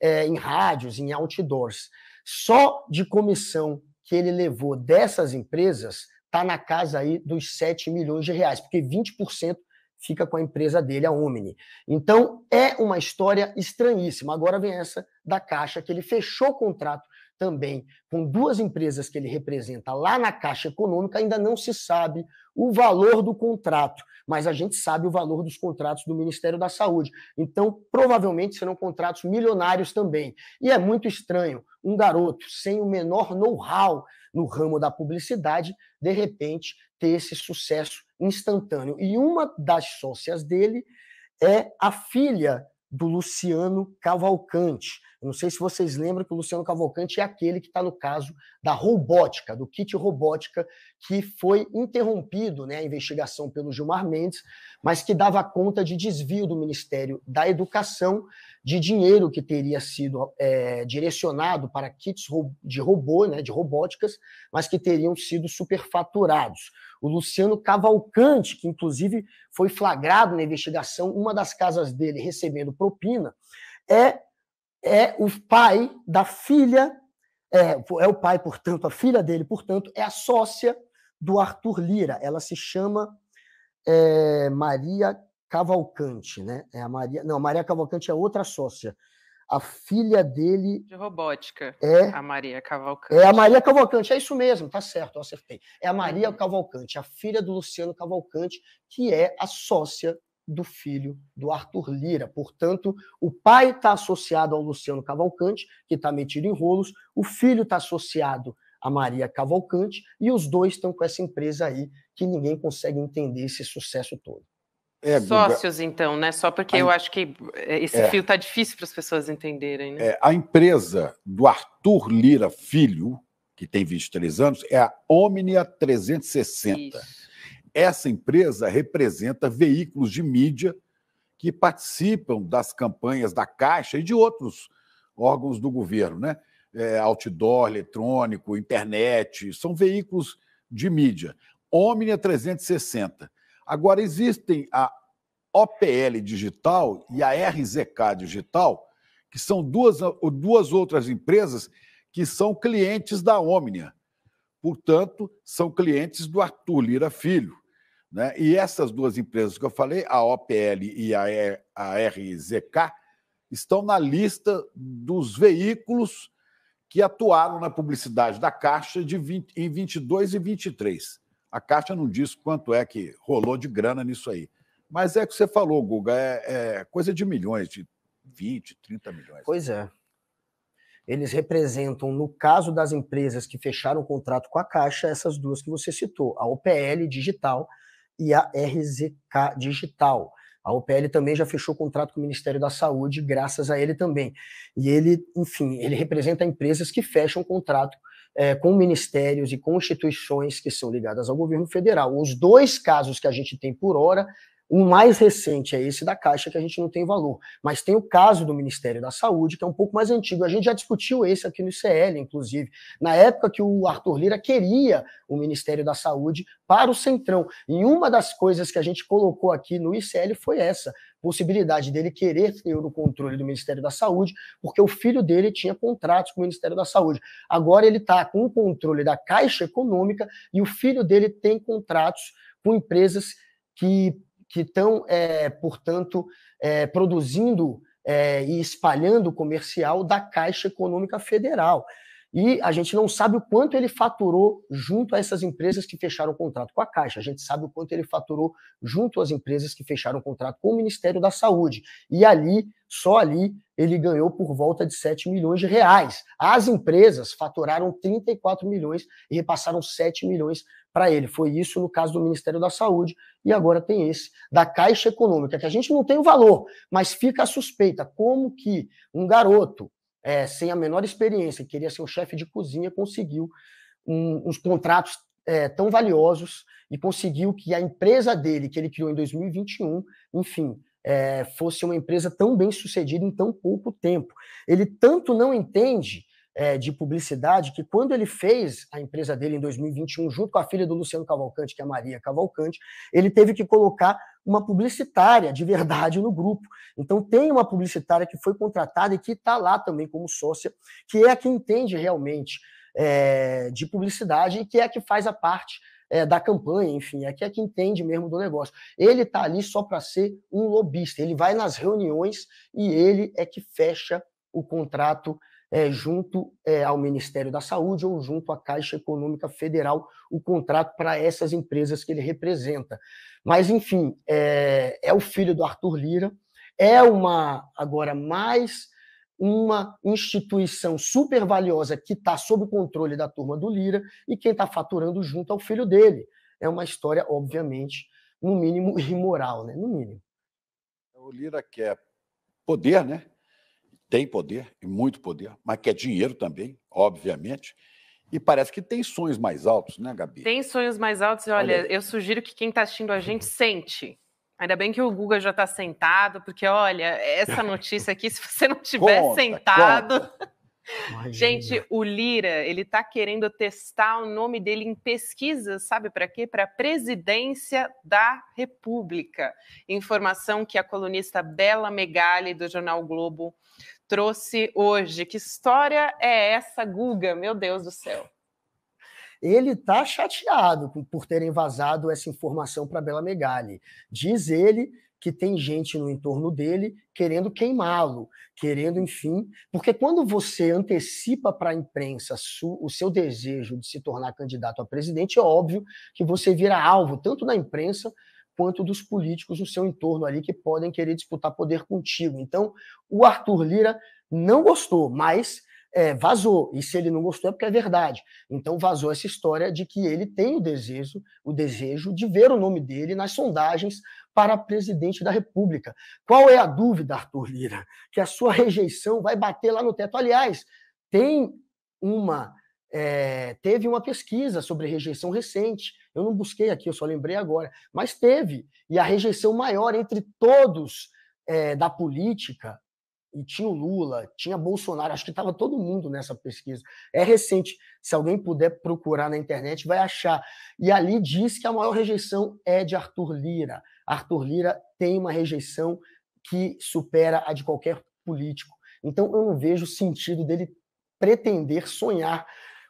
em rádios, em outdoors. Só de comissão que ele levou dessas empresas está na casa aí dos 7 milhões de reais, porque 20% fica com a empresa dele, a Omni. Então, é uma história estranhíssima. Agora vem essa da Caixa, que ele fechou contrato também com 2 empresas que ele representa lá na Caixa Econômica, ainda não se sabe o valor do contrato, mas a gente sabe o valor dos contratos do Ministério da Saúde. Então, provavelmente serão contratos milionários também. E é muito estranho um garoto sem o menor know-how no ramo da publicidade, de repente, ter esse sucesso instantâneo. E uma das sócias dele é a filha do Luciano Cavalcante. Eu não sei se vocês lembram que o Luciano Cavalcante é aquele que está no caso da robótica, do kit robótica, que foi interrompido, né, a investigação pelo Gilmar Mendes, mas que dava conta de desvio do Ministério da Educação de dinheiro que teria sido direcionado para kits de robô, né, de robóticas, mas que teriam sido superfaturados. O Luciano Cavalcante, que inclusive foi flagrado na investigação, uma das casas dele recebendo propina, é o pai da filha, é o pai, portanto, a filha dele, portanto, é a sócia do Arthur Lira. Ela se chama Maria Cavalcante, né? Maria Cavalcante é outra sócia. A filha dele... De robótica. A Maria Cavalcante. É a Maria Cavalcante, é isso mesmo, tá certo, eu acertei. É a Maria Cavalcante, a filha do Luciano Cavalcante, que é a sócia do filho do Arthur Lira. Portanto, o pai está associado ao Luciano Cavalcante, que está metido em rolos, o filho está associado a Maria Cavalcante, e os dois estão com essa empresa aí, que ninguém consegue entender esse sucesso todo. Sócios, então, né? Só porque eu acho que esse fio tá difícil para as pessoas entenderem, né? A empresa do Arthur Lira Filho, que tem 23 anos, é a Omnia 360. Isso. Essa empresa representa veículos de mídia que participam das campanhas da Caixa e de outros órgãos do governo, né? Outdoor, eletrônico, internet, são veículos de mídia. Omnia 360. Agora, existem a OPL Digital e a RZK Digital, que são duas outras empresas que são clientes da Omnia. Portanto, são clientes do Arthur Lira Filho, né? E essas duas empresas que eu falei, a OPL e a RZK, estão na lista dos veículos que atuaram na publicidade da Caixa em 22 e 23. A Caixa não diz quanto é que rolou de grana nisso aí. Mas é o que você falou, Guga, é coisa de milhões, de 20, 30 milhões. Pois é. Eles representam, no caso das empresas que fecharam o contrato com a Caixa, essas duas que você citou, a OPL Digital e a RZK Digital. A OPL também já fechou contrato com o Ministério da Saúde, graças a ele também. E ele, enfim, ele representa empresas que fecham contrato com ministérios e com instituições que são ligadas ao governo federal. Os dois casos que a gente tem por hora, o mais recente é esse da Caixa, que a gente não tem valor. Mas tem o caso do Ministério da Saúde, que é um pouco mais antigo. A gente já discutiu esse aqui no ICL, inclusive, na época que o Arthur Lira queria o Ministério da Saúde para o Centrão. E uma das coisas que a gente colocou aqui no ICL foi essa, possibilidade dele querer ter o controle do Ministério da Saúde, porque o filho dele tinha contratos com o Ministério da Saúde. Agora ele está com o controle da Caixa Econômica e o filho dele tem contratos com empresas que estão, portanto, produzindo e espalhando o comercial da Caixa Econômica Federal. E a gente não sabe o quanto ele faturou junto a essas empresas que fecharam o contrato com a Caixa. A gente sabe o quanto ele faturou junto às empresas que fecharam o contrato com o Ministério da Saúde. E ali, só ali, ele ganhou por volta de 7 milhões de reais. As empresas faturaram 34 milhões e repassaram 7 milhões para ele. Foi isso no caso do Ministério da Saúde. E agora tem esse da Caixa Econômica, que a gente não tem o valor, mas fica a suspeita. Como que um garoto sem a menor experiência, que queria ser um chefe de cozinha, conseguiu uns contratos tão valiosos e conseguiu que a empresa dele, que ele criou em 2021, enfim, fosse uma empresa tão bem sucedida em tão pouco tempo. Ele tanto não entende de publicidade que quando ele fez a empresa dele em 2021, junto com a filha do Luciano Cavalcante, que é a Maria Cavalcante, ele teve que colocar uma publicitária de verdade no grupo. Então tem uma publicitária que foi contratada e que está lá também como sócia, que é a que entende realmente de publicidade e que é a que faz a parte da campanha, enfim, é que entende mesmo do negócio. Ele está ali só para ser um lobista, ele vai nas reuniões e ele é que fecha o contrato junto ao Ministério da Saúde ou junto à Caixa Econômica Federal, o contrato para essas empresas que ele representa. Mas, enfim, é o filho do Arthur Lira, agora mais uma instituição super valiosa que está sob o controle da turma do Lira e quem está faturando junto ao filho dele. É uma história, obviamente, no mínimo imoral, né? No mínimo. O Lira quer poder, né? Tem poder, e muito poder, mas quer dinheiro também, obviamente, e parece que tem sonhos mais altos, né, Gabi? Tem sonhos mais altos, e olha, eu sugiro que quem está assistindo a gente sente Ainda bem que o Guga já está sentado, porque, olha, essa notícia aqui, se você não tiver sentado... Gente, o Lira, ele está querendo testar o nome dele em pesquisas, sabe para quê? Para a presidência da República. Informação que a colunista Bela Megali, do Jornal o Globo, trouxe hoje. Que história é essa, Guga? Meu Deus do céu. Ele está chateado por terem vazado essa informação para Bela Megali. Diz ele que tem gente no entorno dele querendo queimá-lo, querendo, enfim... Porque quando você antecipa para a imprensa o seu desejo de se tornar candidato a presidente, é óbvio que você vira alvo, tanto da imprensa quanto dos políticos no seu entorno ali, que podem querer disputar poder contigo. Então, o Arthur Lira não gostou, mas... vazou, e se ele não gostou é porque é verdade. Então vazou essa história de que ele tem o desejo de ver o nome dele nas sondagens para presidente da República. Qual é a dúvida, Arthur Lira? Que a sua rejeição vai bater lá no teto. Aliás, teve uma pesquisa sobre rejeição recente, eu não busquei aqui, eu só lembrei agora, mas teve, e a rejeição maior entre todos da política, e tinha o Lula, tinha Bolsonaro, acho que estava todo mundo nessa pesquisa. É recente, se alguém puder procurar na internet, vai achar. E ali diz que a maior rejeição é de Arthur Lira. Arthur Lira tem uma rejeição que supera a de qualquer político. Então eu não vejo sentido dele pretender sonhar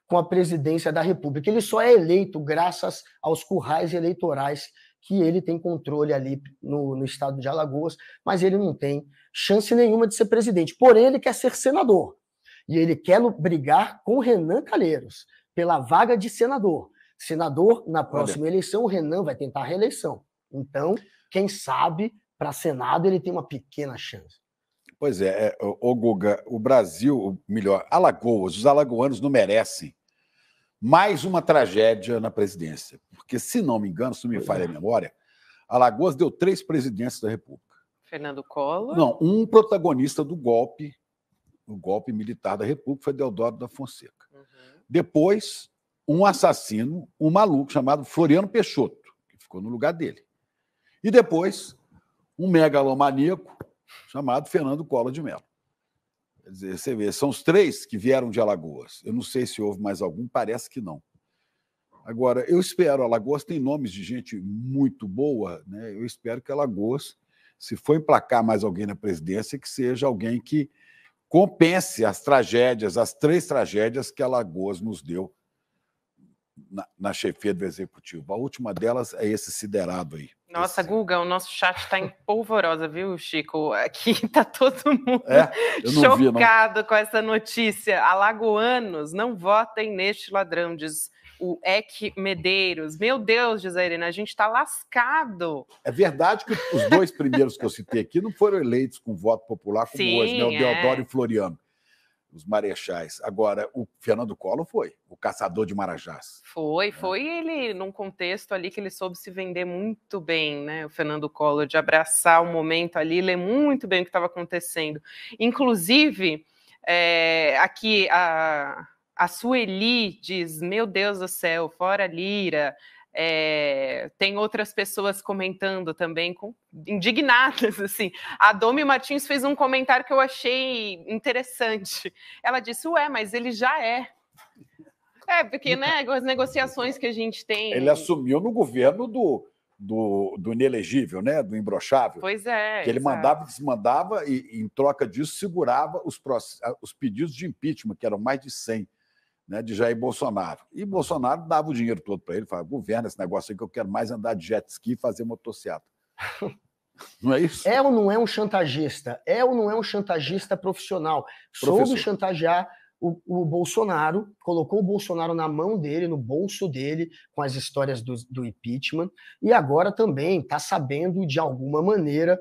com a presidência da República. Ele só é eleito graças aos currais eleitorais que ele tem controle ali no estado de Alagoas, mas ele não tem chance nenhuma de ser presidente. Porém, ele quer ser senador. E ele quer brigar com Renan Calheiros pela vaga de senador. Senador, na próxima eleição, o Renan vai tentar a reeleição. Então, quem sabe, para Senado, ele tem uma pequena chance. Pois é, o Guga, o Brasil, melhor, Alagoas, os alagoanos não merecem mais uma tragédia na presidência. Porque, se não me engano, se não me falha a memória, Alagoas deu 3 presidentes da República. Fernando Collor? Não, um protagonista do golpe, o golpe militar da República, foi Deodoro da Fonseca. Uhum. Depois, um assassino, um maluco chamado Floriano Peixoto, que ficou no lugar dele. E depois, um megalomaníaco chamado Fernando Collor de Mello. Quer dizer, você vê, são os 3 que vieram de Alagoas. Eu não sei se houve mais algum, parece que não. Agora, eu espero, Alagoas tem nomes de gente muito boa, né? Eu espero que Alagoas, se for emplacar mais alguém na presidência, que seja alguém que compense as tragédias, as 3 tragédias que Alagoas nos deu na chefia do Executivo. A última delas é esse siderado aí. Nossa, Guga, o nosso chat está em polvorosa, viu, Chico? Aqui está todo mundo chocado com essa notícia. Alagoanos, não votem neste ladrão, diz o Eck Medeiros. Meu Deus, diz a Irene, a gente está lascado. É verdade que os 2 primeiros que eu citei aqui não foram eleitos com voto popular como hoje, né? O Deodoro e Floriano, os marechais. Agora, o Fernando Collor foi, o caçador de marajás. Foi ele, num contexto ali que ele soube se vender muito bem, né? O Fernando Collor, de abraçar o momento ali, ler muito bem o que estava acontecendo. Inclusive, aqui a Sueli diz, meu Deus do céu, fora Lira. Tem outras pessoas comentando também, indignadas, assim. A Domi Martins fez um comentário que eu achei interessante. Ela disse, mas ele já é. Porque, né, as negociações que a gente tem... Ele assumiu no governo do inelegível, né, do imbrochável. Pois é. Que ele mandava e desmandava e, em troca disso, segurava os pedidos de impeachment, que eram mais de 100. Né, de Jair Bolsonaro. E Bolsonaro dava o dinheiro todo para ele, falava, governa esse negócio aí que eu quero mais andar de jet ski e fazer motociata. Não é isso? É ou não é um chantagista? É ou não é um chantagista profissional? Soube chantagear o Bolsonaro, colocou o Bolsonaro na mão dele, no bolso dele, com as histórias do impeachment, e agora também está sabendo, de alguma maneira,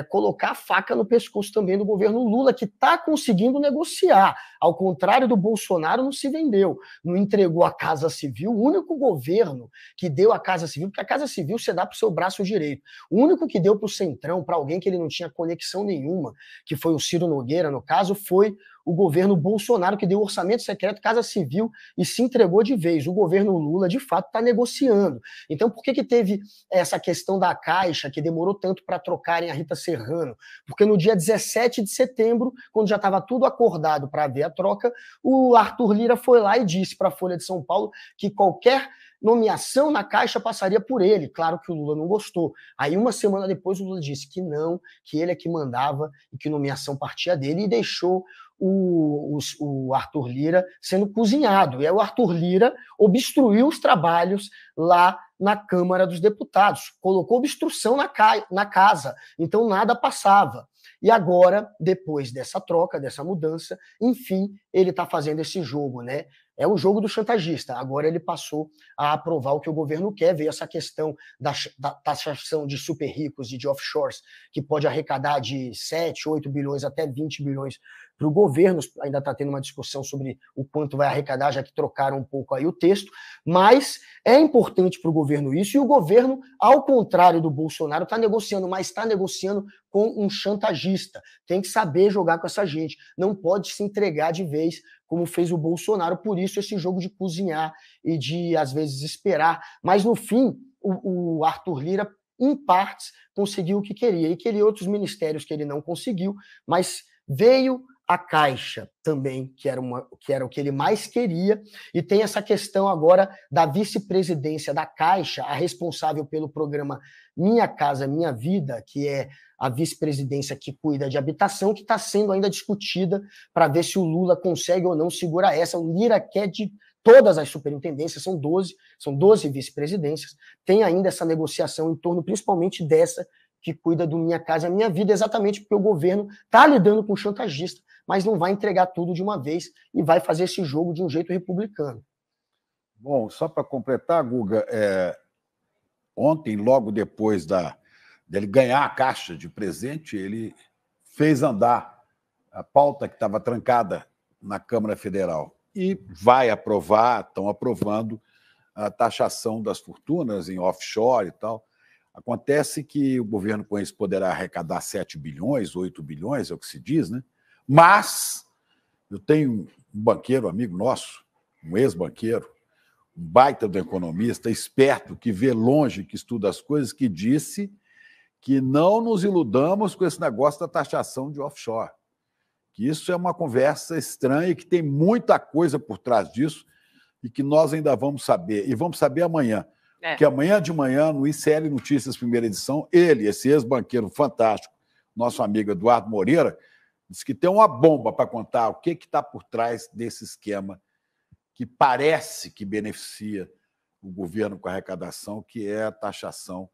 colocar a faca no pescoço também do governo Lula, que está conseguindo negociar. Ao contrário do Bolsonaro, não se vendeu, não entregou a Casa Civil. O único governo que deu a Casa Civil, porque a Casa Civil você dá para o seu braço direito, o único que deu para o Centrão, para alguém que ele não tinha conexão nenhuma, que foi o Ciro Nogueira, no caso, foi o governo Bolsonaro, que deu orçamento secreto, Casa Civil, e se entregou de vez. O governo Lula, de fato, está negociando. Então, por que teve essa questão da Caixa, que demorou tanto para trocarem a Rita Serrano? Porque no dia 17 de setembro, quando já estava tudo acordado para haver a troca, o Arthur Lira foi lá e disse para a Folha de São Paulo que qualquer nomeação na Caixa passaria por ele. Claro que o Lula não gostou. Aí, uma semana depois, o Lula disse que não, que ele é que mandava e que nomeação partia dele, e deixou o Arthur Lira sendo cozinhado. E aí o Arthur Lira obstruiu os trabalhos lá na Câmara dos Deputados, colocou obstrução na casa, então nada passava. E agora, depois dessa troca, dessa mudança, enfim, ele está fazendo esse jogo, né? É o jogo do chantagista. Agora ele passou a aprovar o que o governo quer, veio essa questão da taxação de super ricos e de offshores, que pode arrecadar de 7, 8 bilhões até 20 bilhões para o governo. Ainda está tendo uma discussão sobre o quanto vai arrecadar, já que trocaram um pouco aí o texto, mas é importante para o governo isso, e o governo, ao contrário do Bolsonaro, está negociando, mas está negociando com um chantagista. Tem que saber jogar com essa gente, não pode se entregar de vez, como fez o Bolsonaro. Por isso esse jogo de cozinhar e de, às vezes, esperar. Mas, no fim, o Arthur Lira, em partes, conseguiu o que queria. E queria outros ministérios que ele não conseguiu, mas veio a Caixa também, que era o que ele mais queria, e tem essa questão agora da vice-presidência da Caixa, a responsável pelo programa Minha Casa Minha Vida, que é a vice-presidência que cuida de habitação, que está sendo ainda discutida para ver se o Lula consegue ou não segurar essa. O Lira quer de todas as superintendências, são 12 vice-presidências, tem ainda essa negociação em torno principalmente dessa que cuida do Minha Casa Minha Vida, exatamente porque o governo está lidando com o chantagista, mas não vai entregar tudo de uma vez e vai fazer esse jogo de um jeito republicano. Bom, só para completar, Guga, ontem, logo depois dele ganhar a caixa de presente, ele fez andar a pauta que estava trancada na Câmara Federal e vai aprovar, estão aprovando a taxação das fortunas em offshore e tal. Acontece que o governo com isso poderá arrecadar 7 bilhões, 8 bilhões, é o que se diz, né? Mas eu tenho um banqueiro amigo nosso, um ex-banqueiro, um baita do economista, esperto, que vê longe, que estuda as coisas, que disse que não nos iludamos com esse negócio da taxação de offshore. Que isso é uma conversa estranha e que tem muita coisa por trás disso e que nós ainda vamos saber. E vamos saber amanhã. Porque amanhã de manhã, no ICL Notícias, primeira edição, ele, esse ex-banqueiro fantástico, nosso amigo Eduardo Moreira, disse que tem uma bomba para contar o que está por trás desse esquema que parece que beneficia o governo com a arrecadação, que é a taxação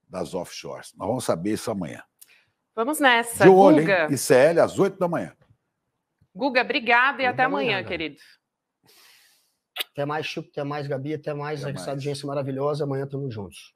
das offshores. Nós vamos saber isso amanhã. Vamos nessa. De olho, Guga. hein? ICL às 8 da manhã. Guga, obrigada e até amanhã, querido. Até mais, Chico, até mais, Gabi, até mais essa audiência maravilhosa. Amanhã estamos juntos.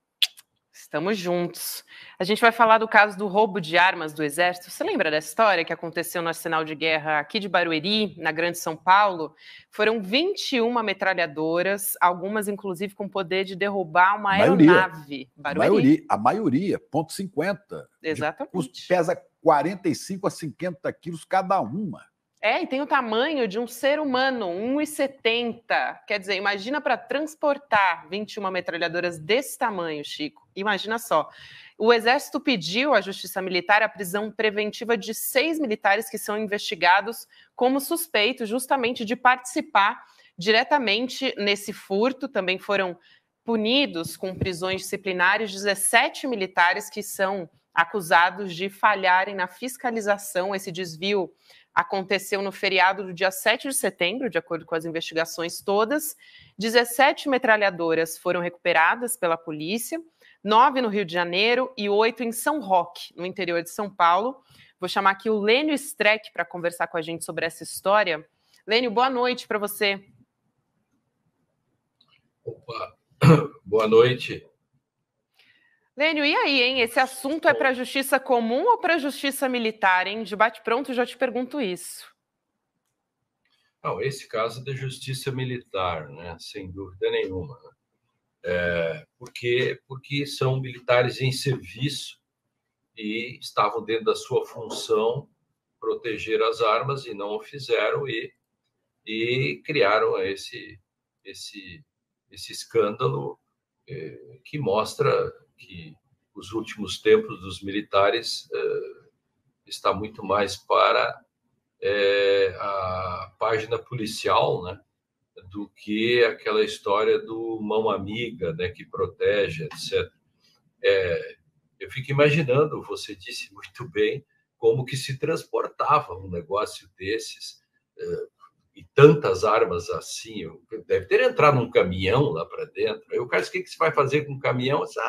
Estamos juntos. A gente vai falar do caso do roubo de armas do Exército. Você lembra dessa história que aconteceu no Arsenal de Guerra aqui de Barueri, na Grande São Paulo? Foram 21 metralhadoras, algumas inclusive com poder de derrubar uma aeronave. Barueri. A maioria, .50. Exatamente. Pesa 45 a 50 quilos cada uma. E tem o tamanho de um ser humano, 1,70. Quer dizer, imagina para transportar 21 metralhadoras desse tamanho, Chico. Imagina só. O Exército pediu à Justiça Militar a prisão preventiva de 6 militares que são investigados como suspeitos justamente de participar diretamente nesse furto. Também foram punidos com prisões disciplinares 17 militares que são acusados de falharem na fiscalização. Esse desvio aconteceu no feriado do dia 7 de setembro, de acordo com as investigações todas. 17 metralhadoras foram recuperadas pela polícia, 9 no Rio de Janeiro e 8 em São Roque, no interior de São Paulo. Vou chamar aqui o Lênio Streck para conversar com a gente sobre essa história. Lênio, boa noite para você. Opa, boa noite. Lênio, e aí, hein? Esse assunto é para a justiça comum ou para a justiça militar, hein? De bate-pronto, já te pergunto isso. Não, esse caso é da justiça militar, né? Sem dúvida nenhuma. Porque são militares em serviço e estavam dentro da sua função proteger as armas e não o fizeram e criaram esse escândalo que mostra que os últimos tempos dos militares está muito mais para a página policial, né, do que aquela história do mão amiga, né, que protege, etc. Eu fico imaginando, você disse muito bem, como que se transportava um negócio desses e tantas armas assim. Deve ter entrado num caminhão lá para dentro. Aí o cara disse, o que você vai fazer com o caminhão? Disse,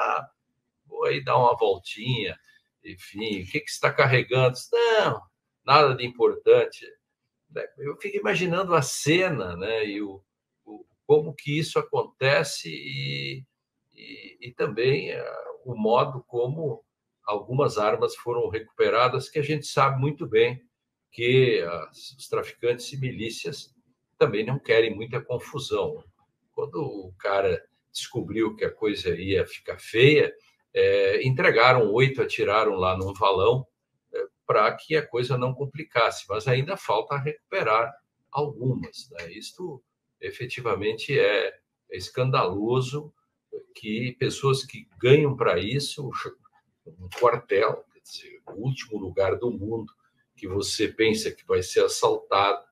vou aí dar uma voltinha, enfim, o que você está carregando? Disse, não, nada de importante. Eu fico imaginando a cena, né, e como que isso acontece e também o modo como algumas armas foram recuperadas, que a gente sabe muito bem que os traficantes e milícias também não querem muita confusão. Quando o cara descobriu que a coisa ia ficar feia, entregaram 8, atiraram lá num valão para que a coisa não complicasse, mas ainda falta recuperar algumas, né? Isto efetivamente é escandaloso que pessoas que ganham para isso, um quartel, quer dizer, o último lugar do mundo que você pensa que vai ser assaltado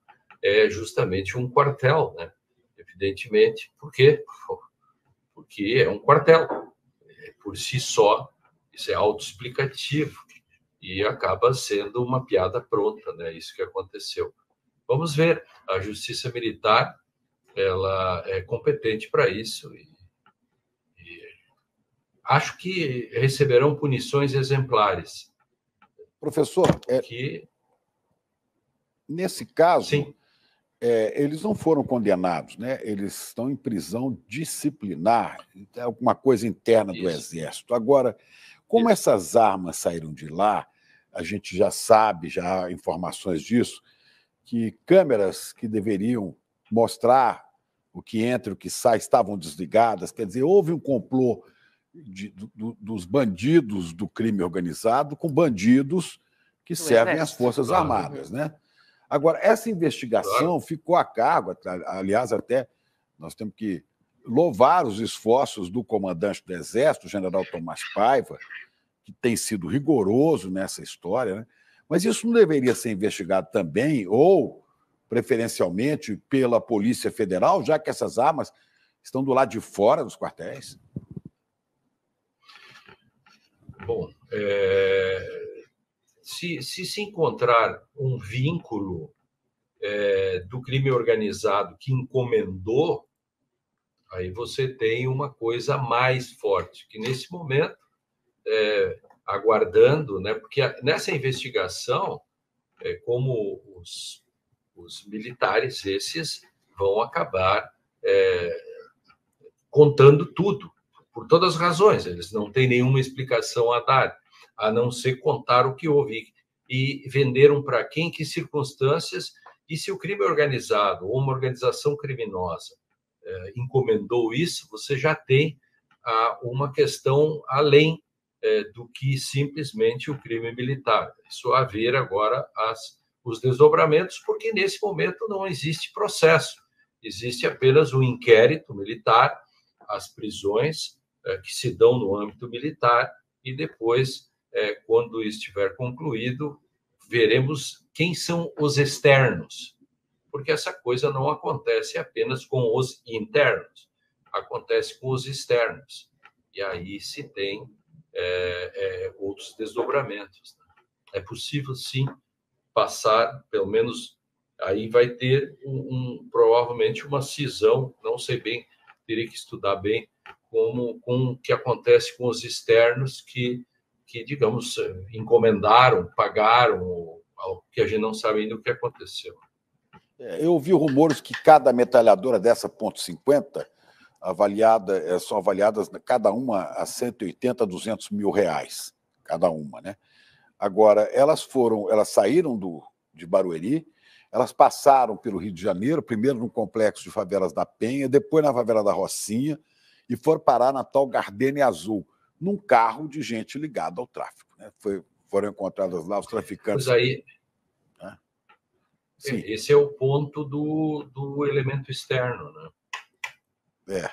é justamente um quartel, né? Evidentemente. Por quê? Porque é um quartel. Por si só, isso é autoexplicativo e acaba sendo uma piada pronta, né? Isso que aconteceu. Vamos ver. A Justiça Militar, ela é competente para isso e acho que receberão punições exemplares. Professor, nesse caso, eles não foram condenados, né? Eles estão em prisão disciplinar, é alguma coisa interna do Exército. Agora, como essas armas saíram de lá, a gente já sabe, já há informações disso, que câmeras que deveriam mostrar o que entra e o que sai estavam desligadas, quer dizer, houve um complô dos bandidos do crime organizado com bandidos que servem às Forças Armadas, né? Agora, essa investigação ficou a cargo, aliás, até nós temos que louvar os esforços do comandante do Exército, o general Tomás Paiva, que tem sido rigoroso nessa história, né? Mas isso não deveria ser investigado também, ou preferencialmente pela Polícia Federal, já que essas armas estão do lado de fora dos quartéis? Bom, se encontrar um vínculo do crime organizado que encomendou, aí você tem uma coisa mais forte, que nesse momento, aguardando, né, porque nessa investigação, como os militares, esses vão acabar contando tudo, por todas as razões, eles não têm nenhuma explicação a dar, a não ser contar o que houve. E venderam para quem, que circunstâncias, e se o crime organizado ou uma organização criminosa encomendou isso, você já tem uma questão além do que simplesmente o crime militar. Isso a ver agora os desdobramentos, porque nesse momento não existe processo, existe apenas um inquérito militar, as prisões que se dão no âmbito militar, e depois, quando estiver concluído, veremos quem são os externos, porque essa coisa não acontece apenas com os internos, acontece com os externos, e aí se tem outros desdobramentos. É possível, sim, passar, pelo menos, aí vai ter provavelmente uma cisão, não sei bem, teria que estudar bem, com o que acontece com os externos que, digamos, encomendaram, pagaram, que a gente não sabe ainda o que aconteceu. Eu ouvi rumores que cada metralhadora dessa .50 são avaliadas cada uma a 180 a 200 mil reais, cada uma, né? Agora, elas saíram de Barueri, elas passaram pelo Rio de Janeiro, primeiro no complexo de favelas da Penha, depois na favela da Rocinha, e foram parar na tal Gardenia Azul, num carro de gente ligada ao tráfico, né? Foram encontradas lá os traficantes. Mas aí, Sim. Esse é o ponto do elemento externo, né?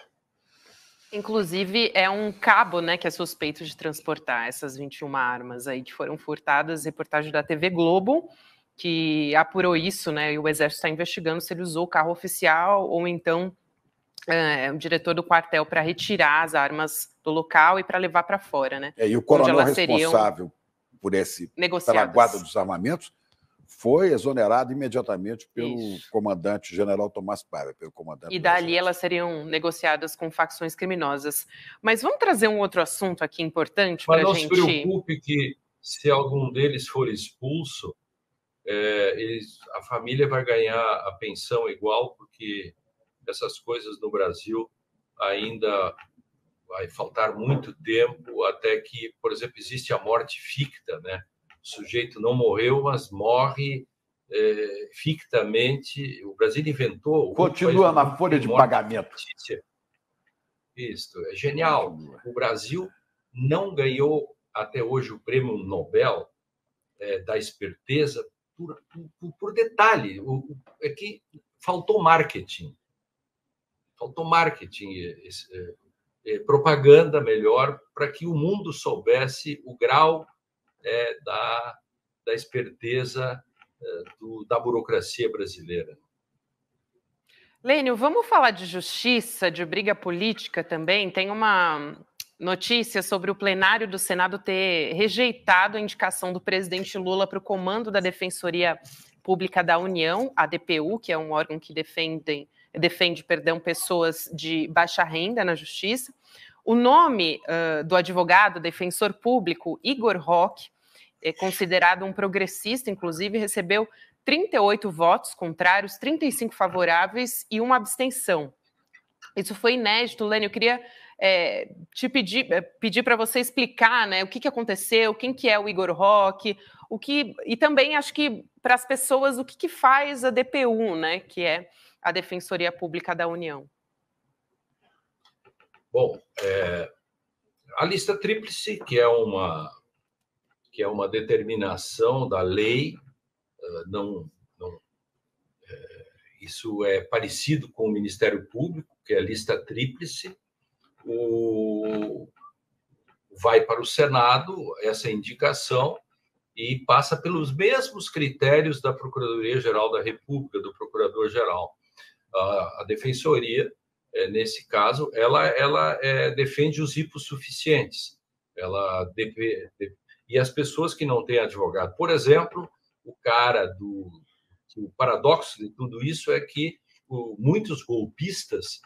Inclusive, é um cabo, né, que é suspeito de transportar essas 21 armas aí que foram furtadas. Reportagem da TV Globo, que apurou isso, né? E o Exército está investigando se ele usou o carro oficial ou então o diretor do quartel para retirar as armas do local e para levar para fora, né? E o coronel responsável por pela guarda dos armamentos foi exonerado imediatamente pelo comandante general Tomás Paiva, pelo comandante. E dali elas seriam negociadas com facções criminosas. Mas vamos trazer um outro assunto aqui importante para a gente... Mas não se preocupe que se algum deles for expulso, a família vai ganhar a pensão igual, porque essas coisas no Brasil ainda vai faltar muito tempo até que, por exemplo, existe a morte ficta, né? O sujeito não morreu, mas morre fictamente. O Brasil inventou... Continua na folha de pagamento. Isso, é genial. O Brasil não ganhou até hoje o prêmio Nobel da esperteza por detalhe. É que faltou marketing. Faltou marketing, propaganda melhor, para que o mundo soubesse o grau da esperteza da burocracia brasileira. Lênio, vamos falar de justiça, de briga política também? Tem uma notícia sobre o plenário do Senado ter rejeitado a indicação do presidente Lula para o comando da Defensoria Pública da União, a DPU, que é um órgão que defende pessoas de baixa renda na justiça. O nome do advogado, defensor público, Igor Roque, é considerado um progressista, inclusive, recebeu 38 votos contrários, 35 favoráveis e uma abstenção. Isso foi inédito, Lênio. Eu queria te pedir para você explicar, né, o que aconteceu, quem que é o Igor Roque, e também acho que para as pessoas o que faz a DPU, né, que é a Defensoria Pública da União. Bom, a lista tríplice, que é uma determinação da lei, isso é parecido com o Ministério Público, que é a lista tríplice. Vai para o Senado essa indicação e passa pelos mesmos critérios da Procuradoria-Geral da República, do Procurador-Geral. A Defensoria, nesse caso, ela defende os hipossuficientes. E as pessoas que não têm advogado. Por exemplo, o paradoxo de tudo isso é que muitos golpistas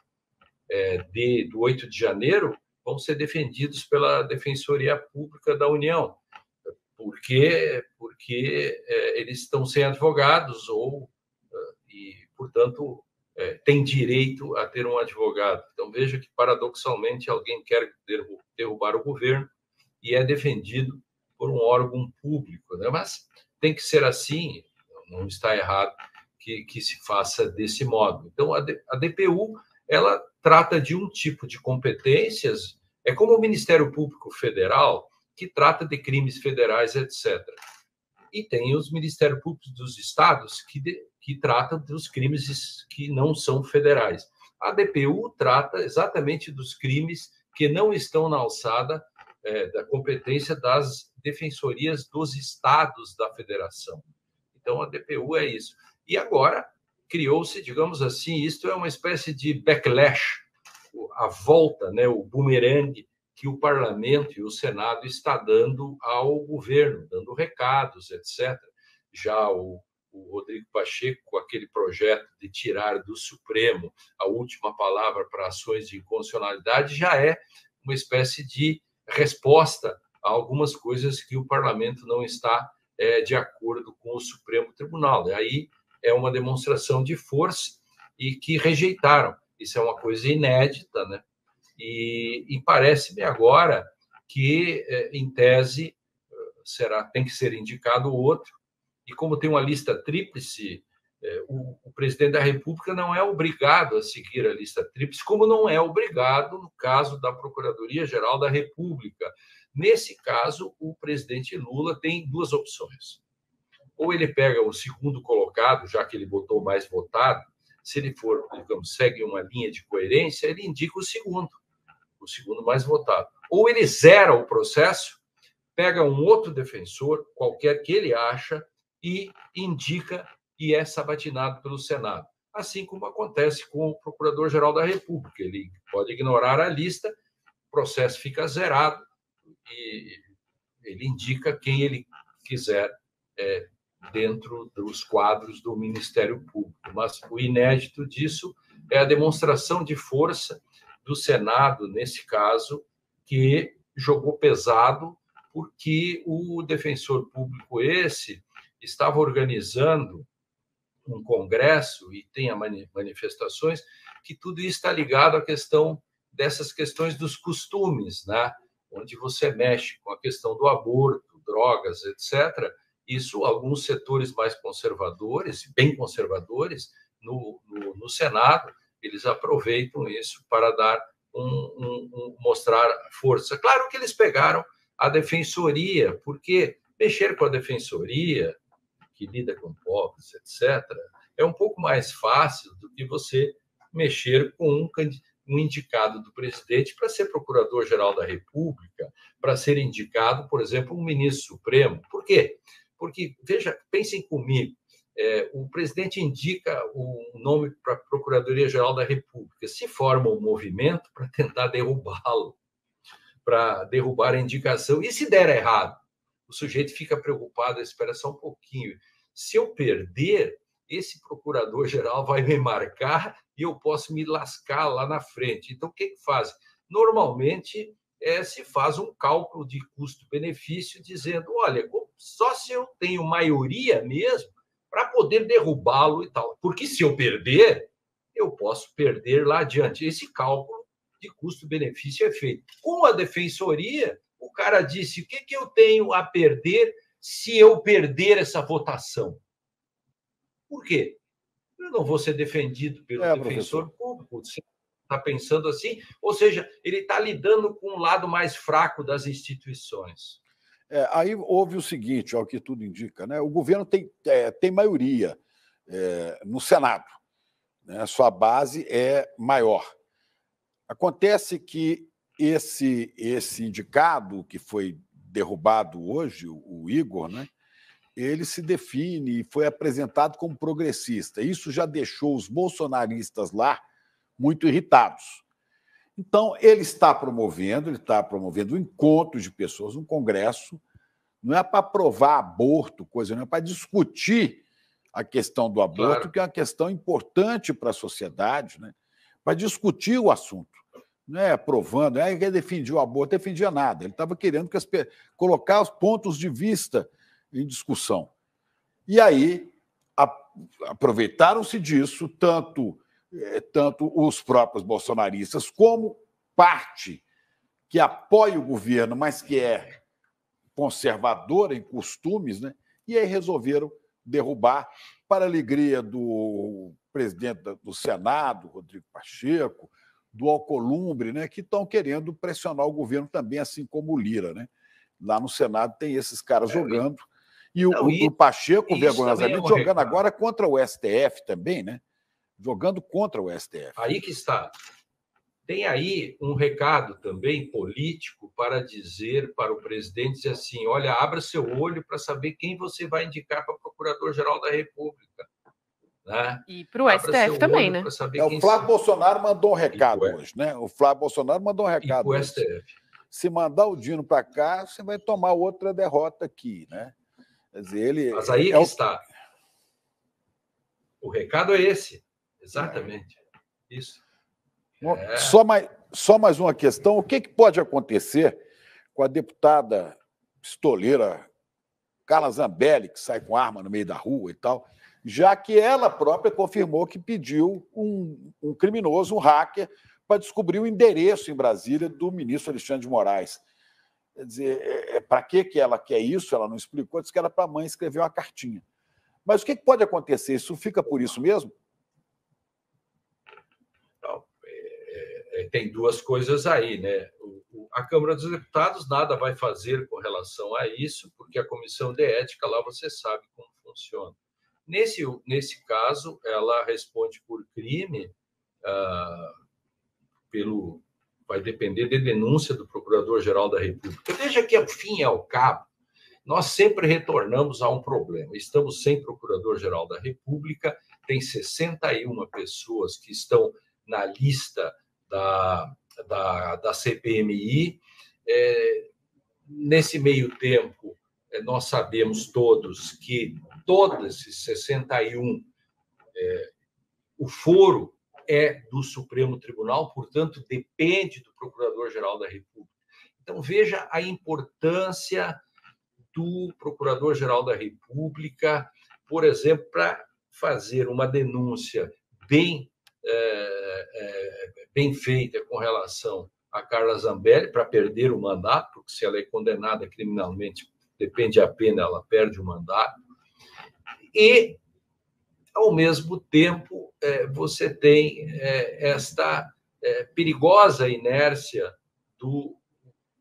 do 8 de janeiro vão ser defendidos pela Defensoria Pública da União, porque eles estão sem advogados e, portanto, têm direito a ter um advogado. Então, veja que, paradoxalmente, alguém quer derrubar o governo e é defendido por um órgão público, né? Mas tem que ser assim, não está errado que se faça desse modo. Então, a DPU, ela trata de um tipo de competências, é como o Ministério Público Federal, que trata de crimes federais, etc. E tem os Ministérios Públicos dos Estados, que tratam dos crimes que não são federais. A DPU trata exatamente dos crimes que não estão na alçada da competência das defensorias dos estados da federação. Então, a DPU é isso. E agora criou-se, digamos assim, isto é uma espécie de backlash, a volta, né, o bumerangue que o parlamento e o Senado está dando ao governo, dando recados, etc. Já o Rodrigo Pacheco, com aquele projeto de tirar do Supremo a última palavra para ações de inconstitucionalidade, já é uma espécie de resposta a algumas coisas que o parlamento não está de acordo com o Supremo Tribunal. E aí é uma demonstração de força e que rejeitaram. Isso é uma coisa inédita, né? E parece-me agora que, em tese, tem que ser indicado outro. E como tem uma lista tríplice, o presidente da República não é obrigado a seguir a lista tríplice, como não é obrigado no caso da Procuradoria-Geral da República. Nesse caso, o presidente Lula tem duas opções. ou ele pega o segundo colocado, já que ele botou mais votado, se ele for, digamos, segue uma linha de coerência, ele indica o segundo mais votado. Ou ele zera o processo, pega um outro defensor, qualquer que ele acha, e indica e é sabatinado pelo Senado. Assim como acontece com o Procurador-Geral da República. Ele pode ignorar a lista, o processo fica zerado e ele indica quem ele quiser dentro dos quadros do Ministério Público. Mas o inédito disso é a demonstração de força do Senado, nesse caso, que jogou pesado porque o defensor público estava organizando um congresso e tem manifestações, que tudo isso está ligado à questão dessas questões dos costumes, né? Onde você mexe com a questão do aborto, drogas, etc. Isso, alguns setores mais conservadores, bem conservadores, no Senado, eles aproveitam isso para dar mostrar força. Claro que eles pegaram a defensoria, porque mexer com a defensoria, que lida com pobres, etc., é um pouco mais fácil do que você mexer com um indicado do presidente para ser procurador-geral da República, para ser indicado, por exemplo, um ministro supremo. Por quê? Porque, veja, pensem comigo, o presidente indica o nome para a Procuradoria-Geral da República, se forma um movimento para tentar derrubá-lo, para derrubar a indicação, e se der errado? O sujeito fica preocupado, espera só um pouquinho. Se eu perder, esse procurador-geral vai me marcar e eu posso me lascar lá na frente. Então, o que faz? Normalmente, se faz um cálculo de custo-benefício, dizendo, olha, só se eu tenho maioria mesmo para poder derrubá-lo e tal. Porque se eu perder, eu posso perder lá adiante. Esse cálculo de custo-benefício é feito. Com a defensoria, o cara disse, o que eu tenho a perder se eu perder essa votação? Por quê? Eu não vou ser defendido pelo defensor público. Você está pensando assim? Ou seja, ele está lidando com um lado mais fraco das instituições. Aí houve o seguinte, ao que tudo indica, né? O governo tem maioria no Senado, né? Sua base é maior. Acontece que esse indicado que foi derrubado hoje, o Igor, né? Ele se define e foi apresentado como progressista. Isso já deixou os bolsonaristas lá muito irritados. Então, ele está promovendo um encontro de pessoas, um congresso, não é para aprovar aborto, coisa, não é para discutir a questão do aborto, claro, que é uma questão importante para a sociedade, né? Para discutir o assunto. Não é aprovando, ele defendia o aborto, defendia nada. Ele estava querendo colocar os pontos de vista em discussão. E aí aproveitaram-se disso, tanto os próprios bolsonaristas, como parte que apoia o governo, mas que é conservadora em costumes, né? E aí resolveram derrubar, para a alegria do presidente do Senado, Rodrigo Pacheco, do Alcolumbre, né? Que estão querendo pressionar o governo também, assim como o Lira, né? Lá no Senado tem esses caras jogando. E o Pacheco, vergonhosamente, jogando agora contra o STF também, né? Jogando contra o STF. Aí que está. Tem aí um recado também político para dizer para o presidente dizer assim, olha, abra seu olho para saber quem você vai indicar para Procurador-Geral da República. Né? E para o STF também, né? O Flávio Bolsonaro mandou um recado hoje, né? O Flávio Bolsonaro mandou um recado hoje. STF. Se mandar o Dino para cá, você vai tomar outra derrota aqui, né? Quer dizer, Mas aí que está. O recado é esse. Exatamente. Isso. Só mais uma questão. O que pode acontecer com a deputada pistoleira Carla Zambelli, que sai com arma no meio da rua e tal, já que ela própria confirmou que pediu um criminoso, um hacker, para descobrir o endereço em Brasília do ministro Alexandre de Moraes. Quer dizer, para que ela quer isso? Ela não explicou, disse que era para a mãe escrever uma cartinha. Mas o que pode acontecer? Isso fica por isso mesmo? Não, tem duas coisas aí, né? A Câmara dos Deputados nada vai fazer com relação a isso, porque a Comissão de Ética lá você sabe como funciona. Nesse caso, ela responde por crime, vai depender de denúncia do Procurador-Geral da República. Veja que, ao fim e ao cabo, nós sempre retornamos a um problema. Estamos sem Procurador-Geral da República, tem 61 pessoas que estão na lista da CPMI. Nesse meio tempo, nós sabemos todos que todos esses 61, o foro é do Supremo Tribunal, portanto, depende do Procurador-Geral da República. Então, veja a importância do Procurador-Geral da República, por exemplo, para fazer uma denúncia bem feita com relação a Carla Zambelli, para perder o mandato, porque se ela é condenada criminalmente, depende a pena, ela perde o mandato. E, ao mesmo tempo, você tem esta perigosa inércia do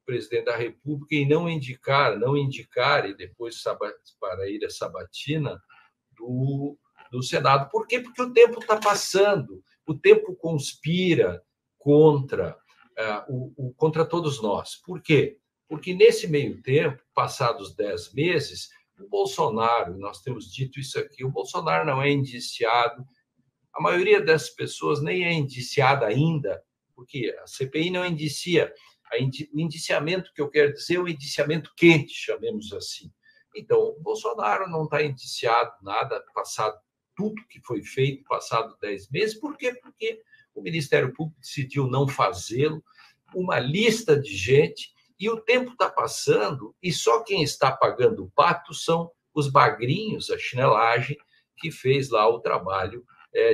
presidente da República em não indicar e depois para ir a sabatina do Senado. Por quê? Porque o tempo está passando, o tempo conspira contra todos nós. Por quê? Porque nesse meio tempo, passados 10 meses, o Bolsonaro, nós temos dito isso aqui, o Bolsonaro não é indiciado, a maioria dessas pessoas nem é indiciada ainda, porque a CPI não indicia. O indiciamento que eu quero dizer é o indiciamento quente, chamemos assim. Então, o Bolsonaro não está indiciado nada, passado tudo que foi feito, passado 10 meses. Por quê? Porque o Ministério Público decidiu não fazê-lo, uma lista de gente, e o tempo está passando, e só quem está pagando o pato são os bagrinhos, a chinelagem, que fez lá o trabalho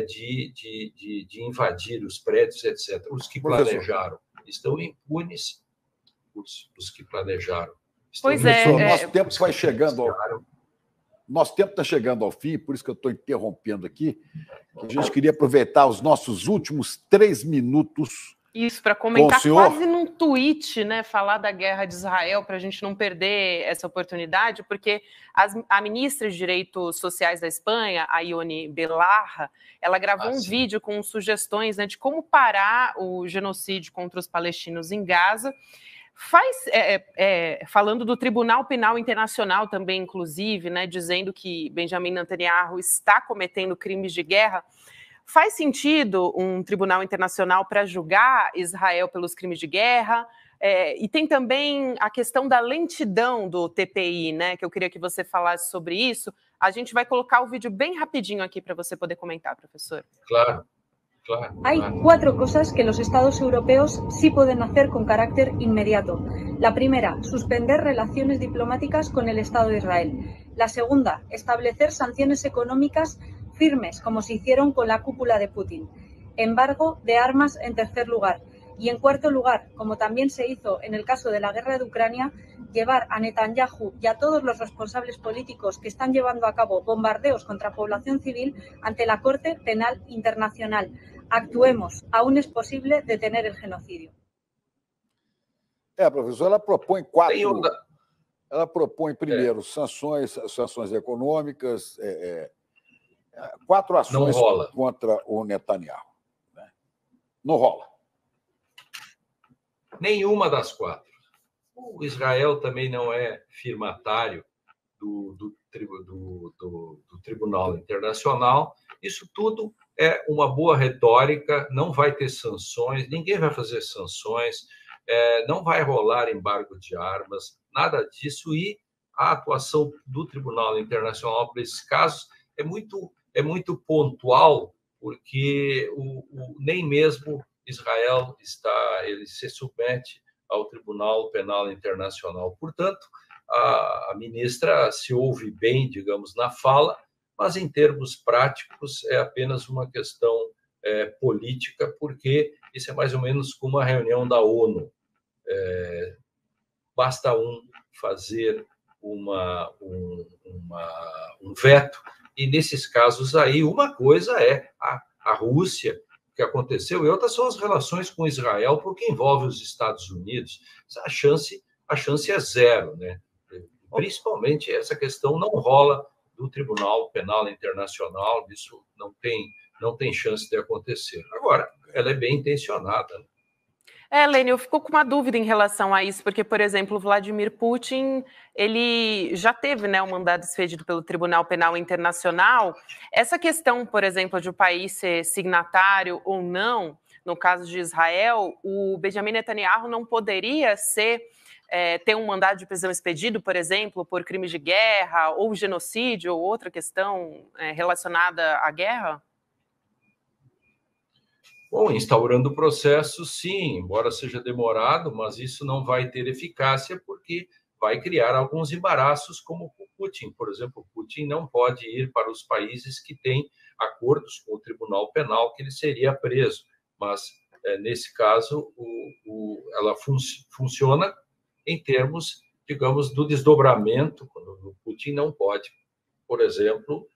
de invadir os prédios, etc. Os que planejaram estão impunes, os que planejaram. Pois é. Nosso tempo vai chegando Nosso tempo está chegando ao fim, por isso que eu estou interrompendo aqui. A gente queria aproveitar os nossos últimos 3 minutos. Isso, para comentar quase num tweet, né? Falar da guerra de Israel, para a gente não perder essa oportunidade, porque a ministra de Direitos Sociais da Espanha, a Ione Belarra, ela gravou um vídeo com sugestões, né, de como parar o genocídio contra os palestinos em Gaza. Falando do Tribunal Penal Internacional também, inclusive, né, dizendo que Benjamin Netanyahu está cometendo crimes de guerra. Faz sentido um tribunal internacional para julgar Israel pelos crimes de guerra? E tem também a questão da lentidão do TPI, né, que eu queria que você falasse sobre isso. A gente vai colocar o vídeo bem rapidinho aqui para você poder comentar, professor. Claro. Hay 4 cosas que los Estados europeos sí pueden hacer con carácter inmediato. La primera, suspender relaciones diplomáticas con el Estado de Israel. La segunda, establecer sanciones económicas firmes, como se hicieron con la cúpula de Putin. Embargo de armas en tercer lugar. Y en cuarto lugar, como también se hizo en el caso de la guerra de Ucrania, llevar a Netanyahu y a todos los responsables políticos que están llevando a cabo bombardeos contra población civil ante la Corte Penal Internacional. Actuemos, aún es posible detener el genocidio. Professor, ela propõe 4. Ela propõe, primeiro, sanções econômicas, 4 ações contra o Netanyahu. Né? Não rola. Nenhuma das 4. O Israel também não é firmatário do Tribunal Internacional. Isso tudo é uma boa retórica, não vai ter sanções, ninguém vai fazer sanções, não vai rolar embargo de armas, nada disso. E a atuação do Tribunal Internacional para esses casos é muito pontual, porque nem mesmo Israel ele se submete ao Tribunal Penal Internacional. Portanto, a ministra se ouve bem, digamos, na fala, mas em termos práticos é apenas uma questão política, porque isso é mais ou menos como uma reunião da ONU. Basta fazer um veto, e nesses casos aí, uma coisa é a Rússia, que aconteceu, e outras são as relações com Israel, porque envolve os Estados Unidos. A chance é zero, né? Principalmente essa questão não rola do Tribunal Penal Internacional, isso não tem chance de acontecer. Agora, ela é bem intencionada. Lênin, eu fico com uma dúvida em relação a isso, porque, por exemplo, o Vladimir Putin, ele já teve, né, um mandado expedido pelo Tribunal Penal Internacional. Essa questão, por exemplo, de o país ser signatário ou não, no caso de Israel, o Benjamin Netanyahu não poderia ter um mandado de prisão expedido, por exemplo, por crimes de guerra, ou genocídio, ou outra questão relacionada à guerra? Bom, instaurando o processo, sim, embora seja demorado, mas isso não vai ter eficácia porque vai criar alguns embaraços, como o Putin. Por exemplo, o Putin não pode ir para os países que têm acordos com o Tribunal Penal que ele seria preso. Mas, nesse caso, ela funciona em termos, digamos, do desdobramento, quando o Putin não pode, por exemplo,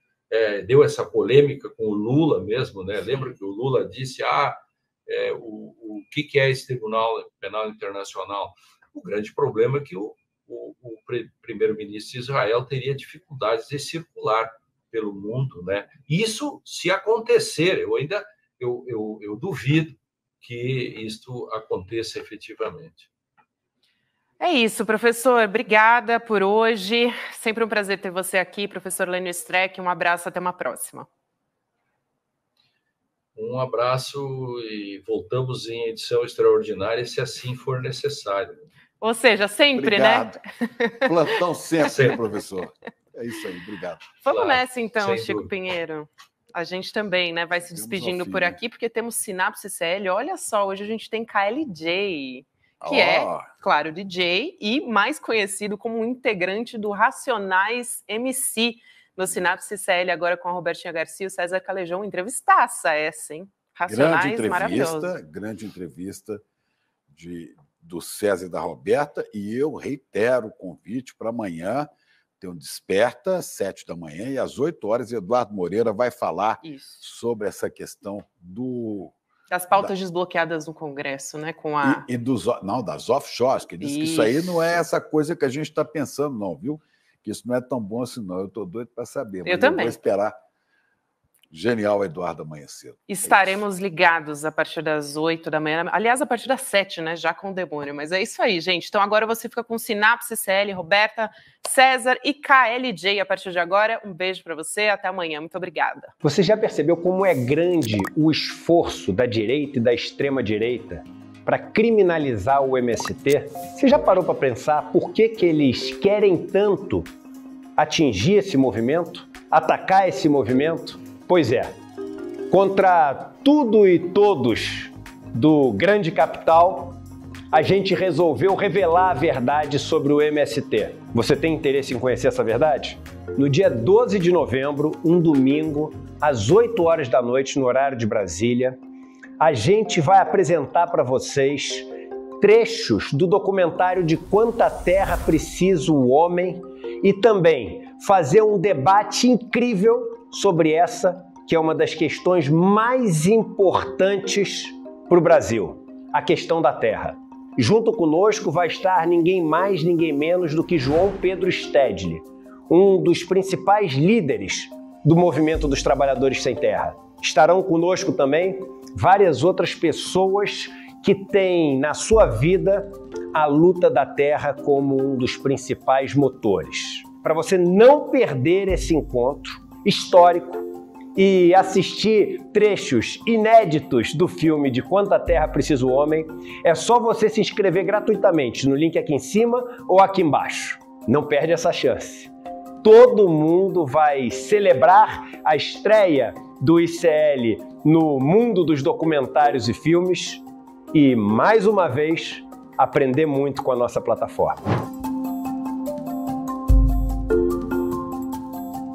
deu essa polêmica com o Lula mesmo, né? Lembra que o Lula disse, o que é esse Tribunal Penal Internacional? O grande problema é que o primeiro-ministro de Israel teria dificuldades de circular pelo mundo, né? Isso, se acontecer, eu duvido que isto aconteça efetivamente. É isso, professor. Obrigada por hoje. Sempre um prazer ter você aqui, professor Lênin Streck. Um abraço, até uma próxima. Um abraço e voltamos em edição extraordinária, se assim for necessário. Ou seja, sempre, obrigado, né? Plantão sempre, sempre, professor. É isso aí, obrigado. Vamos nessa então, Chico Pinheiro. A gente também, né, vai se despedindo por aqui, porque temos Sinapse CL. Olha só, hoje a gente tem KLJ, que é, claro, DJ e mais conhecido como um integrante do Racionais MC no Sinapse CL, agora com a Robertinha Garcia e o César Calejão. Entrevistaça essa, hein? Racionais, maravilhoso. Grande entrevista do César e da Roberta, e eu reitero o convite para amanhã, tem um Desperta, às 7 da manhã, e às 8 horas, Eduardo Moreira vai falar sobre essa questão das pautas desbloqueadas no Congresso, né? Das offshores, que diz que isso aí não é essa coisa que a gente está pensando, não, viu? Que isso não é tão bom assim, não. Eu estou doido para saber. Mas eu também. Vou esperar. Genial, Eduardo, amanhã cedo. Estaremos ligados a partir das 8 da manhã. Aliás, a partir das 7, né? Já com o demônio. Mas é isso aí, gente. Então agora você fica com Sinapse CL, Roberta, César e KLJ a partir de agora. Um beijo para você. Até amanhã. Muito obrigada. Você já percebeu como é grande o esforço da direita e da extrema-direita para criminalizar o MST? Você já parou para pensar por que eles querem tanto atingir esse movimento? Atacar esse movimento? Pois é, contra tudo e todos do grande capital, a gente resolveu revelar a verdade sobre o MST. Você tem interesse em conhecer essa verdade? No dia 12 de novembro, um domingo, às 8 horas da noite, no horário de Brasília, a gente vai apresentar para vocês trechos do documentário De Quanta Terra Precisa o Homem e também fazer um debate incrível sobre essa, que é uma das questões mais importantes para o Brasil, a questão da terra. Junto conosco vai estar ninguém mais, ninguém menos do que João Pedro Stedley, um dos principais líderes do movimento dos trabalhadores sem terra. Estarão conosco também várias outras pessoas que têm na sua vida a luta da terra como um dos principais motores. Para você não perder esse encontro histórico e assistir trechos inéditos do filme De Quanta Terra Precisa o Homem, é só você se inscrever gratuitamente no link aqui em cima ou aqui embaixo. Não perde essa chance. Todo mundo vai celebrar a estreia do ICL no mundo dos documentários e filmes e, mais uma vez, aprender muito com a nossa plataforma.